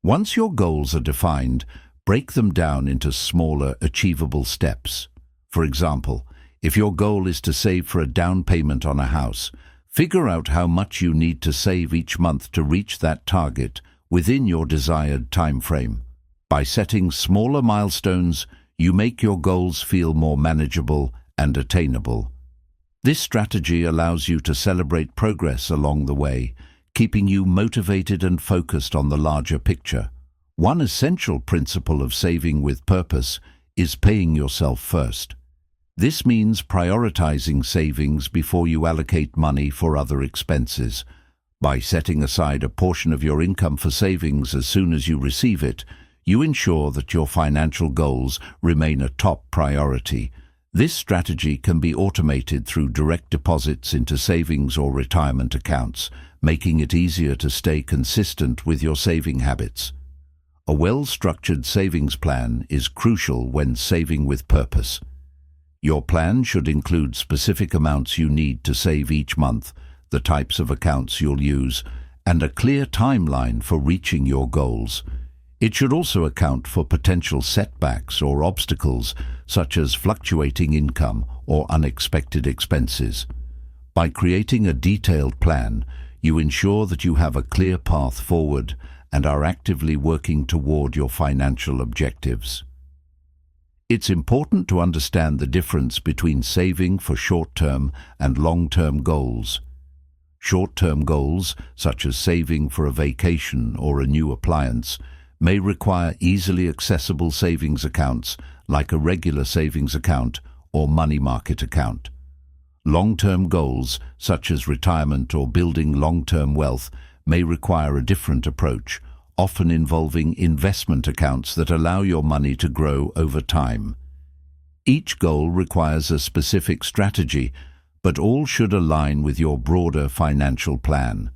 Once your goals are defined, break them down into smaller, achievable steps. For example, if your goal is to save for a down payment on a house, figure out how much you need to save each month to reach that target within your desired time frame. By setting smaller milestones, you make your goals feel more manageable and attainable. This strategy allows you to celebrate progress along the way, keeping you motivated and focused on the larger picture. One essential principle of saving with purpose is paying yourself first. This means prioritizing savings before you allocate money for other expenses. By setting aside a portion of your income for savings as soon as you receive it, you ensure that your financial goals remain a top priority. This strategy can be automated through direct deposits into savings or retirement accounts, making it easier to stay consistent with your saving habits. A well-structured savings plan is crucial when saving with purpose. Your plan should include specific amounts you need to save each month, the types of accounts you'll use, and a clear timeline for reaching your goals. It should also account for potential setbacks or obstacles, such as fluctuating income or unexpected expenses. By creating a detailed plan, you ensure that you have a clear path forward and are actively working toward your financial objectives. It's important to understand the difference between saving for short-term and long-term goals. Short-term goals, such as saving for a vacation or a new appliance, may require easily accessible savings accounts like a regular savings account or money market account. Long-term goals, such as retirement or building long-term wealth, may require a different approach, often involving investment accounts that allow your money to grow over time. Each goal requires a specific strategy, but all should align with your broader financial plan.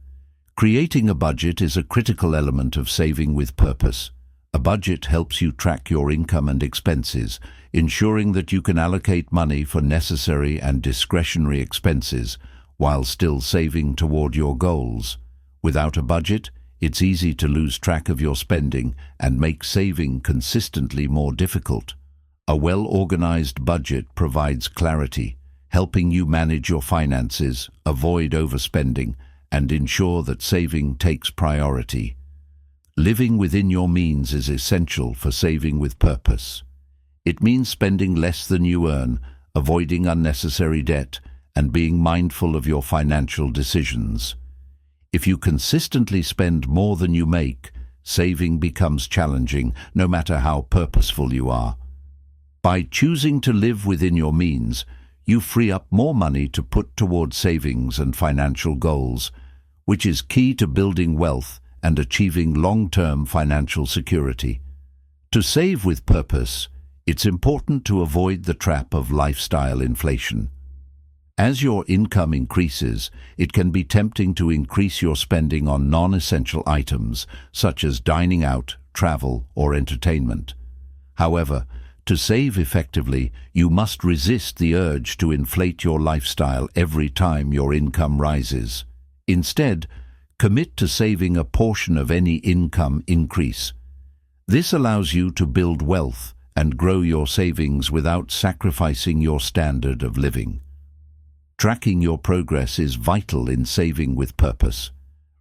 Creating a budget is a critical element of saving with purpose. A budget helps you track your income and expenses, ensuring that you can allocate money for necessary and discretionary expenses while still saving toward your goals. Without a budget, it's easy to lose track of your spending and make saving consistently more difficult. A well-organized budget provides clarity, helping you manage your finances, avoid overspending, and ensure that saving takes priority. Living within your means is essential for saving with purpose. It means spending less than you earn, avoiding unnecessary debt, and being mindful of your financial decisions. If you consistently spend more than you make, saving becomes challenging, no matter how purposeful you are. By choosing to live within your means, you free up more money to put toward savings and financial goals, which is key to building wealth and achieving long-term financial security. To save with purpose, it's important to avoid the trap of lifestyle inflation. As your income increases, it can be tempting to increase your spending on non-essential items, such as dining out, travel, or entertainment. However, to save effectively, you must resist the urge to inflate your lifestyle every time your income rises. Instead, commit to saving a portion of any income increase. This allows you to build wealth and grow your savings without sacrificing your standard of living. Tracking your progress is vital in saving with purpose.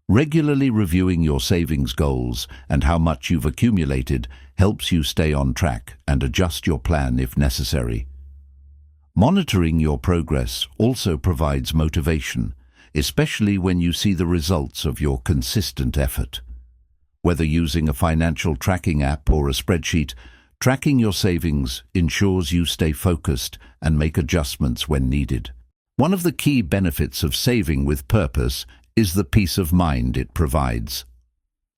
Regularly reviewing your savings goals and how much you've accumulated helps you stay on track and adjust your plan if necessary. Monitoring your progress also provides motivation, especially when you see the results of your consistent effort. Whether using a financial tracking app or a spreadsheet, tracking your savings ensures you stay focused and make adjustments when needed. One of the key benefits of saving with purpose is the peace of mind it provides.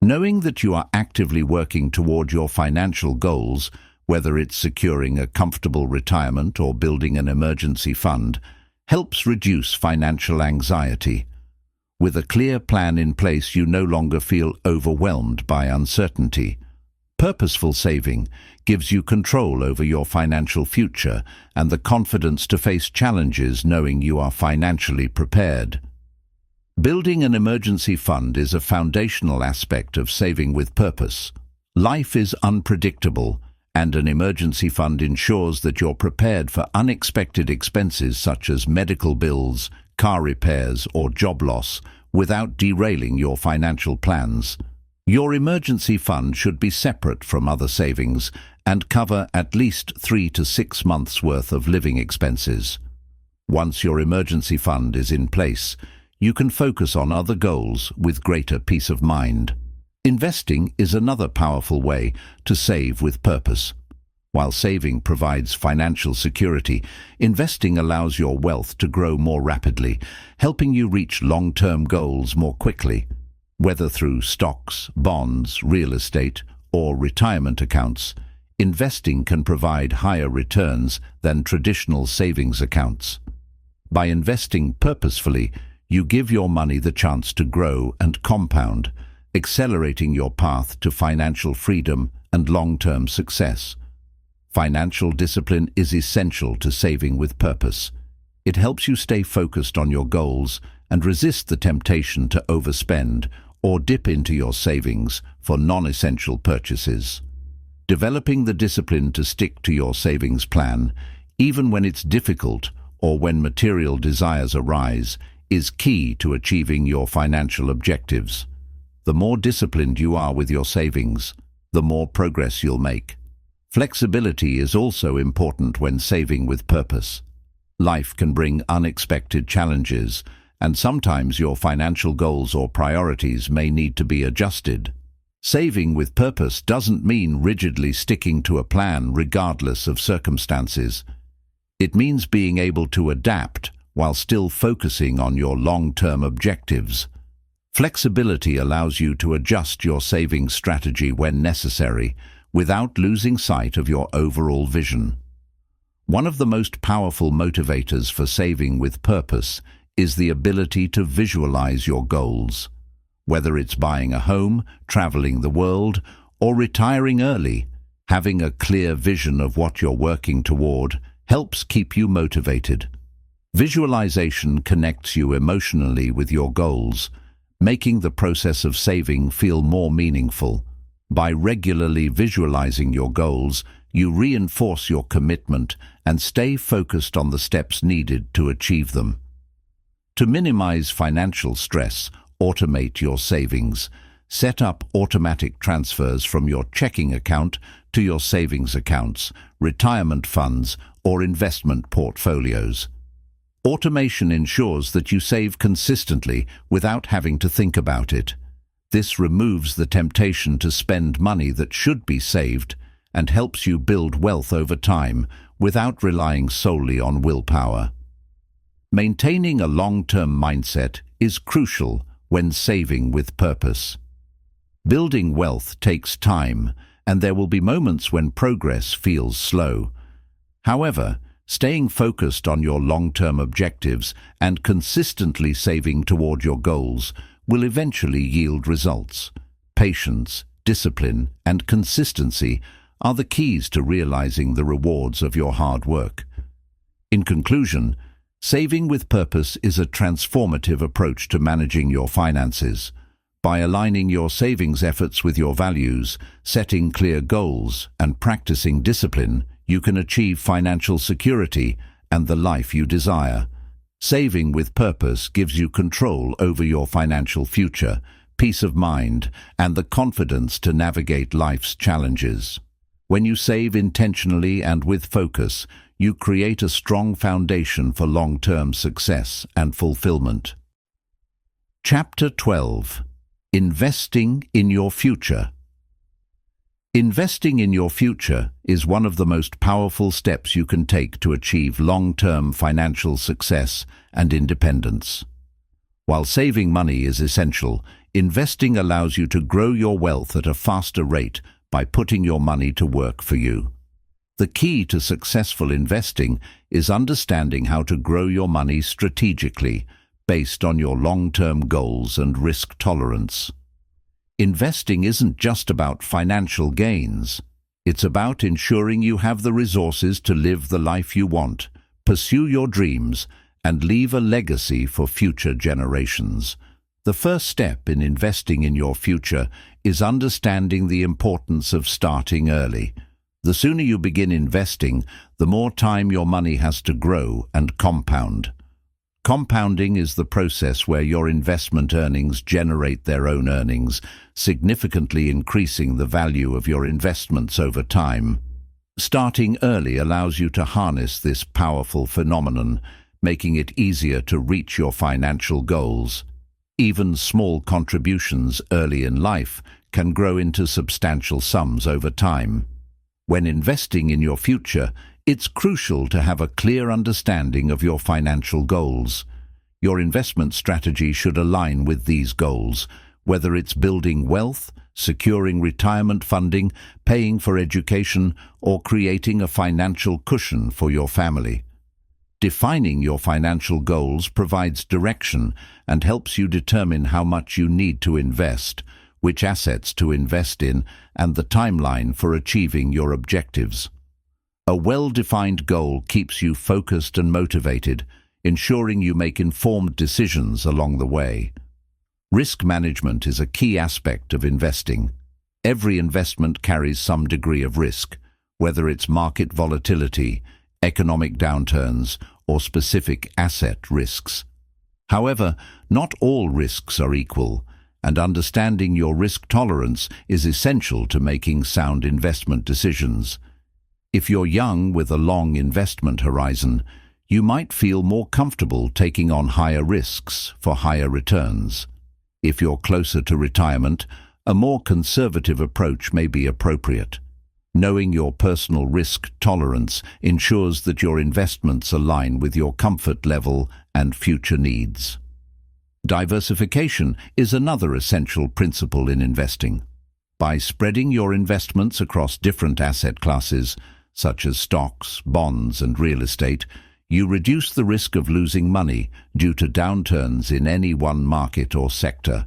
Knowing that you are actively working toward your financial goals, whether it's securing a comfortable retirement or building an emergency fund, helps reduce financial anxiety. With a clear plan in place, you no longer feel overwhelmed by uncertainty. Purposeful saving gives you control over your financial future and the confidence to face challenges knowing you are financially prepared. Building an emergency fund is a foundational aspect of saving with purpose. Life is unpredictable, and an emergency fund ensures that you're prepared for unexpected expenses such as medical bills, car repairs, or job loss without derailing your financial plans. Your emergency fund should be separate from other savings and cover at least 3 to 6 months' worth of living expenses. Once your emergency fund is in place, you can focus on other goals with greater peace of mind. Investing is another powerful way to save with purpose. While saving provides financial security, investing allows your wealth to grow more rapidly, helping you reach long-term goals more quickly. Whether through stocks, bonds, real estate, or retirement accounts, investing can provide higher returns than traditional savings accounts. By investing purposefully, you give your money the chance to grow and compound, accelerating your path to financial freedom and long-term success. Financial discipline is essential to saving with purpose. It helps you stay focused on your goals and resist the temptation to overspend or dip into your savings for non-essential purchases. Developing the discipline to stick to your savings plan, even when it's difficult or when material desires arise, is key to achieving your financial objectives. The more disciplined you are with your savings, the more progress you'll make. Flexibility is also important when saving with purpose. Life can bring unexpected challenges, and sometimes your financial goals or priorities may need to be adjusted. Saving with purpose doesn't mean rigidly sticking to a plan regardless of circumstances. It means being able to adapt while still focusing on your long-term objectives. Flexibility allows you to adjust your savings strategy when necessary, without losing sight of your overall vision. One of the most powerful motivators for saving with purpose is the ability to visualize your goals. Whether it's buying a home, traveling the world, or retiring early, having a clear vision of what you're working toward helps keep you motivated. Visualization connects you emotionally with your goals, making the process of saving feel more meaningful. By regularly visualizing your goals, you reinforce your commitment and stay focused on the steps needed to achieve them. To minimize financial stress, automate your savings. Set up automatic transfers from your checking account to your savings accounts, retirement funds, or investment portfolios. Automation ensures that you save consistently without having to think about it. This removes the temptation to spend money that should be saved and helps you build wealth over time without relying solely on willpower. Maintaining a long-term mindset is crucial when saving with purpose. Building wealth takes time, and there will be moments when progress feels slow. However, staying focused on your long-term objectives and consistently saving toward your goals will eventually yield results. Patience, discipline, and consistency are the keys to realizing the rewards of your hard work. In conclusion, saving with purpose is a transformative approach to managing your finances. By aligning your savings efforts with your values, setting clear goals, and practicing discipline, you can achieve financial security and the life you desire. Saving with purpose gives you control over your financial future, peace of mind, and the confidence to navigate life's challenges. When you save intentionally and with focus, you create a strong foundation for long-term success and fulfillment. Chapter 12. Investing in your future. Investing in your future is one of the most powerful steps you can take to achieve long-term financial success and independence. While saving money is essential, investing allows you to grow your wealth at a faster rate by putting your money to work for you. The key to successful investing is understanding how to grow your money strategically, based on your long-term goals and risk tolerance. Investing isn't just about financial gains. It's about ensuring you have the resources to live the life you want, pursue your dreams, and leave a legacy for future generations. The first step in investing in your future is understanding the importance of starting early. The sooner you begin investing, the more time your money has to grow and compound. Compounding is the process where your investment earnings generate their own earnings, significantly increasing the value of your investments over time. Starting early allows you to harness this powerful phenomenon, making it easier to reach your financial goals. Even small contributions early in life can grow into substantial sums over time. When investing in your future, it's crucial to have a clear understanding of your financial goals. Your investment strategy should align with these goals, whether it's building wealth, securing retirement funding, paying for education, or creating a financial cushion for your family. Defining your financial goals provides direction and helps you determine how much you need to invest, which assets to invest in, and the timeline for achieving your objectives. A well-defined goal keeps you focused and motivated, ensuring you make informed decisions along the way. Risk management is a key aspect of investing. Every investment carries some degree of risk, whether it's market volatility, economic downturns, or specific asset risks. However, not all risks are equal, and understanding your risk tolerance is essential to making sound investment decisions. If you're young with a long investment horizon, you might feel more comfortable taking on higher risks for higher returns. If you're closer to retirement, a more conservative approach may be appropriate. Knowing your personal risk tolerance ensures that your investments align with your comfort level and future needs. Diversification is another essential principle in investing. By spreading your investments across different asset classes, such as stocks, bonds, and real estate, you reduce the risk of losing money due to downturns in any one market or sector.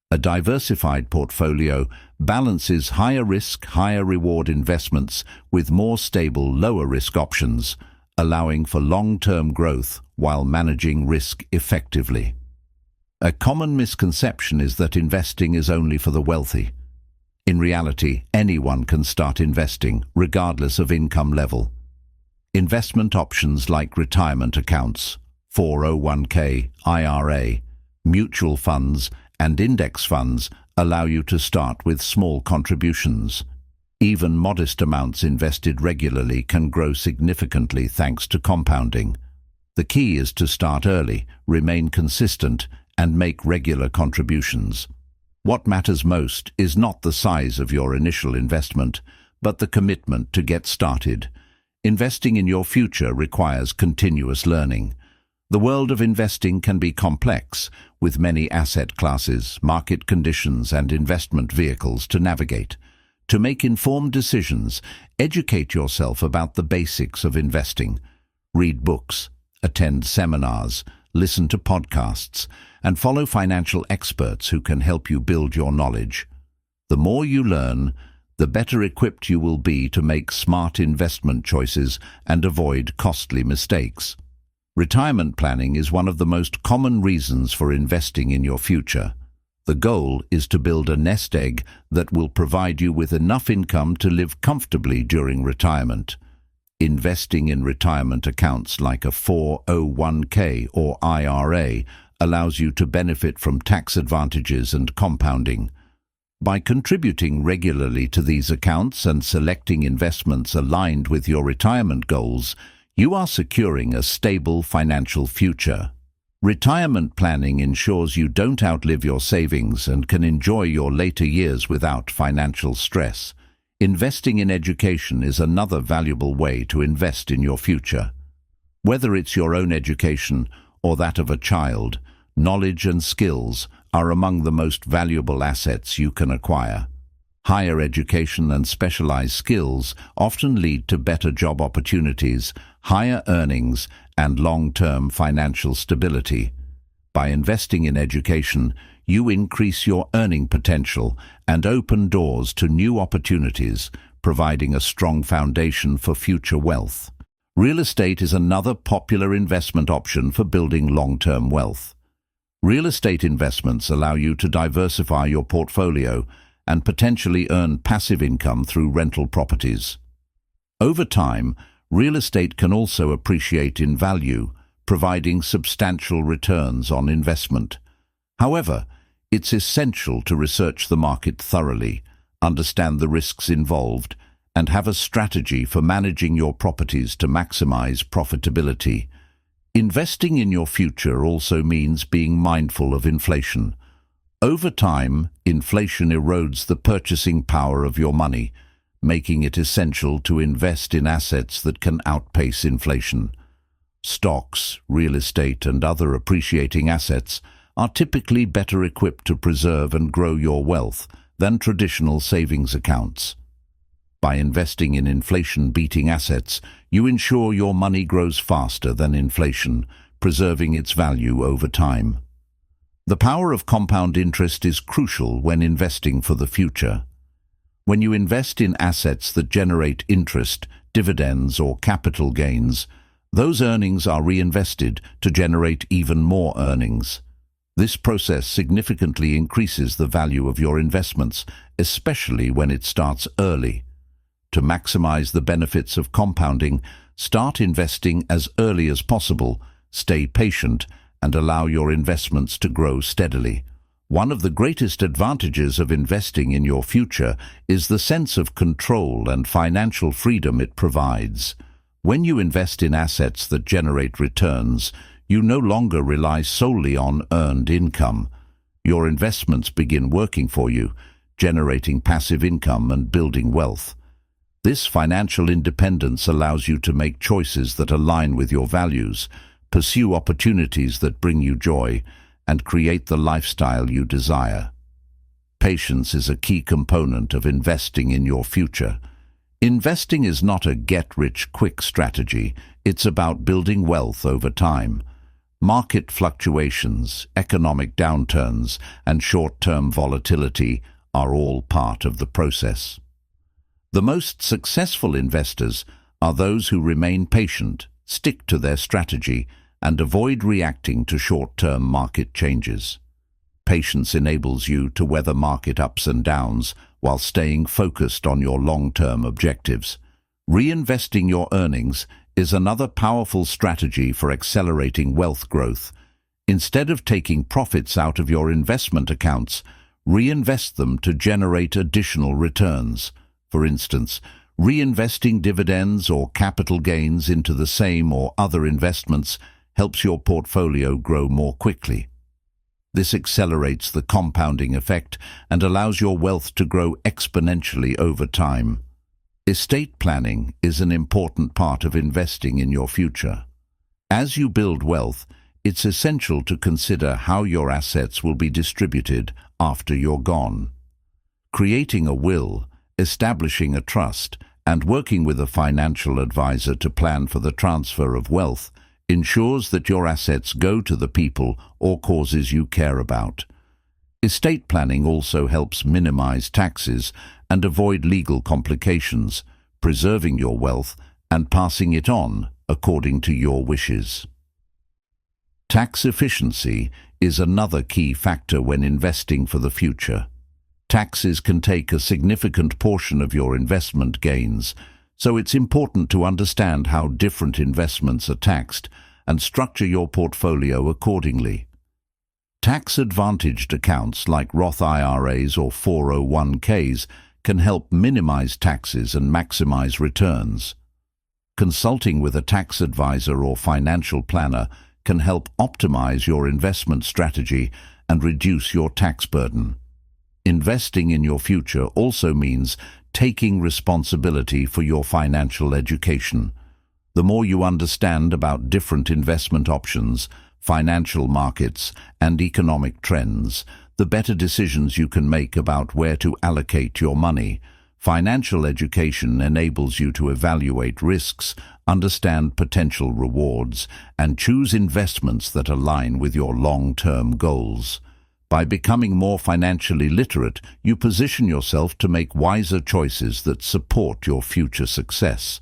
A diversified portfolio balances higher risk, higher reward investments with more stable, lower risk options, allowing for long-term growth while managing risk effectively. A common misconception is that investing is only for the wealthy. In reality, anyone can start investing, regardless of income level. Investment options like retirement accounts, 401k, IRA, mutual funds, and index funds allow you to start with small contributions. Even modest amounts invested regularly can grow significantly thanks to compounding. The key is to start early, remain consistent, and make regular contributions. What matters most is not the size of your initial investment, but the commitment to get started. Investing in your future requires continuous learning. The world of investing can be complex, with many asset classes, market conditions, and investment vehicles to navigate. To make informed decisions, educate yourself about the basics of investing. Read books, attend seminars, listen to podcasts, and follow financial experts who can help you build your knowledge. The more you learn, the better equipped you will be to make smart investment choices and avoid costly mistakes. Retirement planning is one of the most common reasons for investing in your future. The goal is to build a nest egg that will provide you with enough income to live comfortably during retirement. Investing in retirement accounts like a 401k or IRA allows you to benefit from tax advantages and compounding. By contributing regularly to these accounts and selecting investments aligned with your retirement goals, you are securing a stable financial future. Retirement planning ensures you don't outlive your savings and can enjoy your later years without financial stress. Investing in education is another valuable way to invest in your future. Whether it's your own education or that of a child, knowledge and skills are among the most valuable assets you can acquire. Higher education and specialized skills often lead to better job opportunities, higher earnings, and long-term financial stability. By investing in education, you increase your earning potential and open doors to new opportunities, providing a strong foundation for future wealth. Real estate is another popular investment option for building long-term wealth. Real estate investments allow you to diversify your portfolio and potentially earn passive income through rental properties. Over time, real estate can also appreciate in value, providing substantial returns on investment. However, it's essential to research the market thoroughly, understand the risks involved, and have a strategy for managing your properties to maximize profitability. Investing in your future also means being mindful of inflation. Over time, inflation erodes the purchasing power of your money, making it essential to invest in assets that can outpace inflation. Stocks, real estate, and other appreciating assets are typically better equipped to preserve and grow your wealth than traditional savings accounts. By investing in inflation-beating assets, you ensure your money grows faster than inflation, preserving its value over time. The power of compound interest is crucial when investing for the future. When you invest in assets that generate interest, dividends, or capital gains, those earnings are reinvested to generate even more earnings. This process significantly increases the value of your investments, especially when it starts early. To maximize the benefits of compounding, start investing as early as possible, stay patient, and allow your investments to grow steadily. One of the greatest advantages of investing in your future is the sense of control and financial freedom it provides. When you invest in assets that generate returns, you no longer rely solely on earned income. Your investments begin working for you, generating passive income and building wealth. This financial independence allows you to make choices that align with your values, pursue opportunities that bring you joy, and create the lifestyle you desire. Patience is a key component of investing in your future. Investing is not a get-rich-quick strategy. It's about building wealth over time. Market fluctuations, economic downturns, and short-term volatility are all part of the process. The most successful investors are those who remain patient, stick to their strategy, and avoid reacting to short-term market changes. Patience enables you to weather market ups and downs while staying focused on your long-term objectives. Reinvesting your earnings is another powerful strategy for accelerating wealth growth. Instead of taking profits out of your investment accounts, reinvest them to generate additional returns. For instance, reinvesting dividends or capital gains into the same or other investments helps your portfolio grow more quickly. This accelerates the compounding effect and allows your wealth to grow exponentially over time. Estate planning is an important part of investing in your future. As you build wealth, it's essential to consider how your assets will be distributed after you're gone. Creating a will, establishing a trust, and working with a financial advisor to plan for the transfer of wealth ensures that your assets go to the people or causes you care about. Estate planning also helps minimize taxes and avoid legal complications, preserving your wealth and passing it on according to your wishes. Tax efficiency is another key factor when investing for the future. Taxes can take a significant portion of your investment gains, so it's important to understand how different investments are taxed and structure your portfolio accordingly. Tax-advantaged accounts like Roth IRAs or 401ks can help minimize taxes and maximize returns. Consulting with a tax advisor or financial planner can help optimize your investment strategy and reduce your tax burden. Investing in your future also means taking responsibility for your financial education. The more you understand about different investment options, financial markets, and economic trends, the better decisions you can make about where to allocate your money. Financial education enables you to evaluate risks, understand potential rewards, and choose investments that align with your long-term goals. By becoming more financially literate, you position yourself to make wiser choices that support your future success.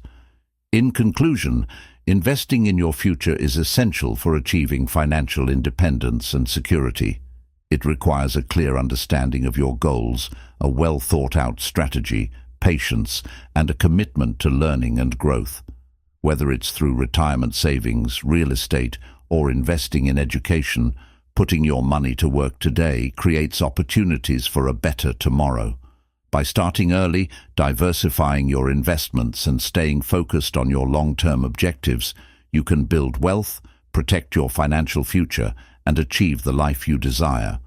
In conclusion, investing in your future is essential for achieving financial independence and security. It requires a clear understanding of your goals, a well-thought-out strategy, patience, and a commitment to learning and growth. Whether it's through retirement savings, real estate, or investing in education, putting your money to work today creates opportunities for a better tomorrow. By starting early, diversifying your investments, and staying focused on your long-term objectives, you can build wealth, protect your financial future, and achieve the life you desire.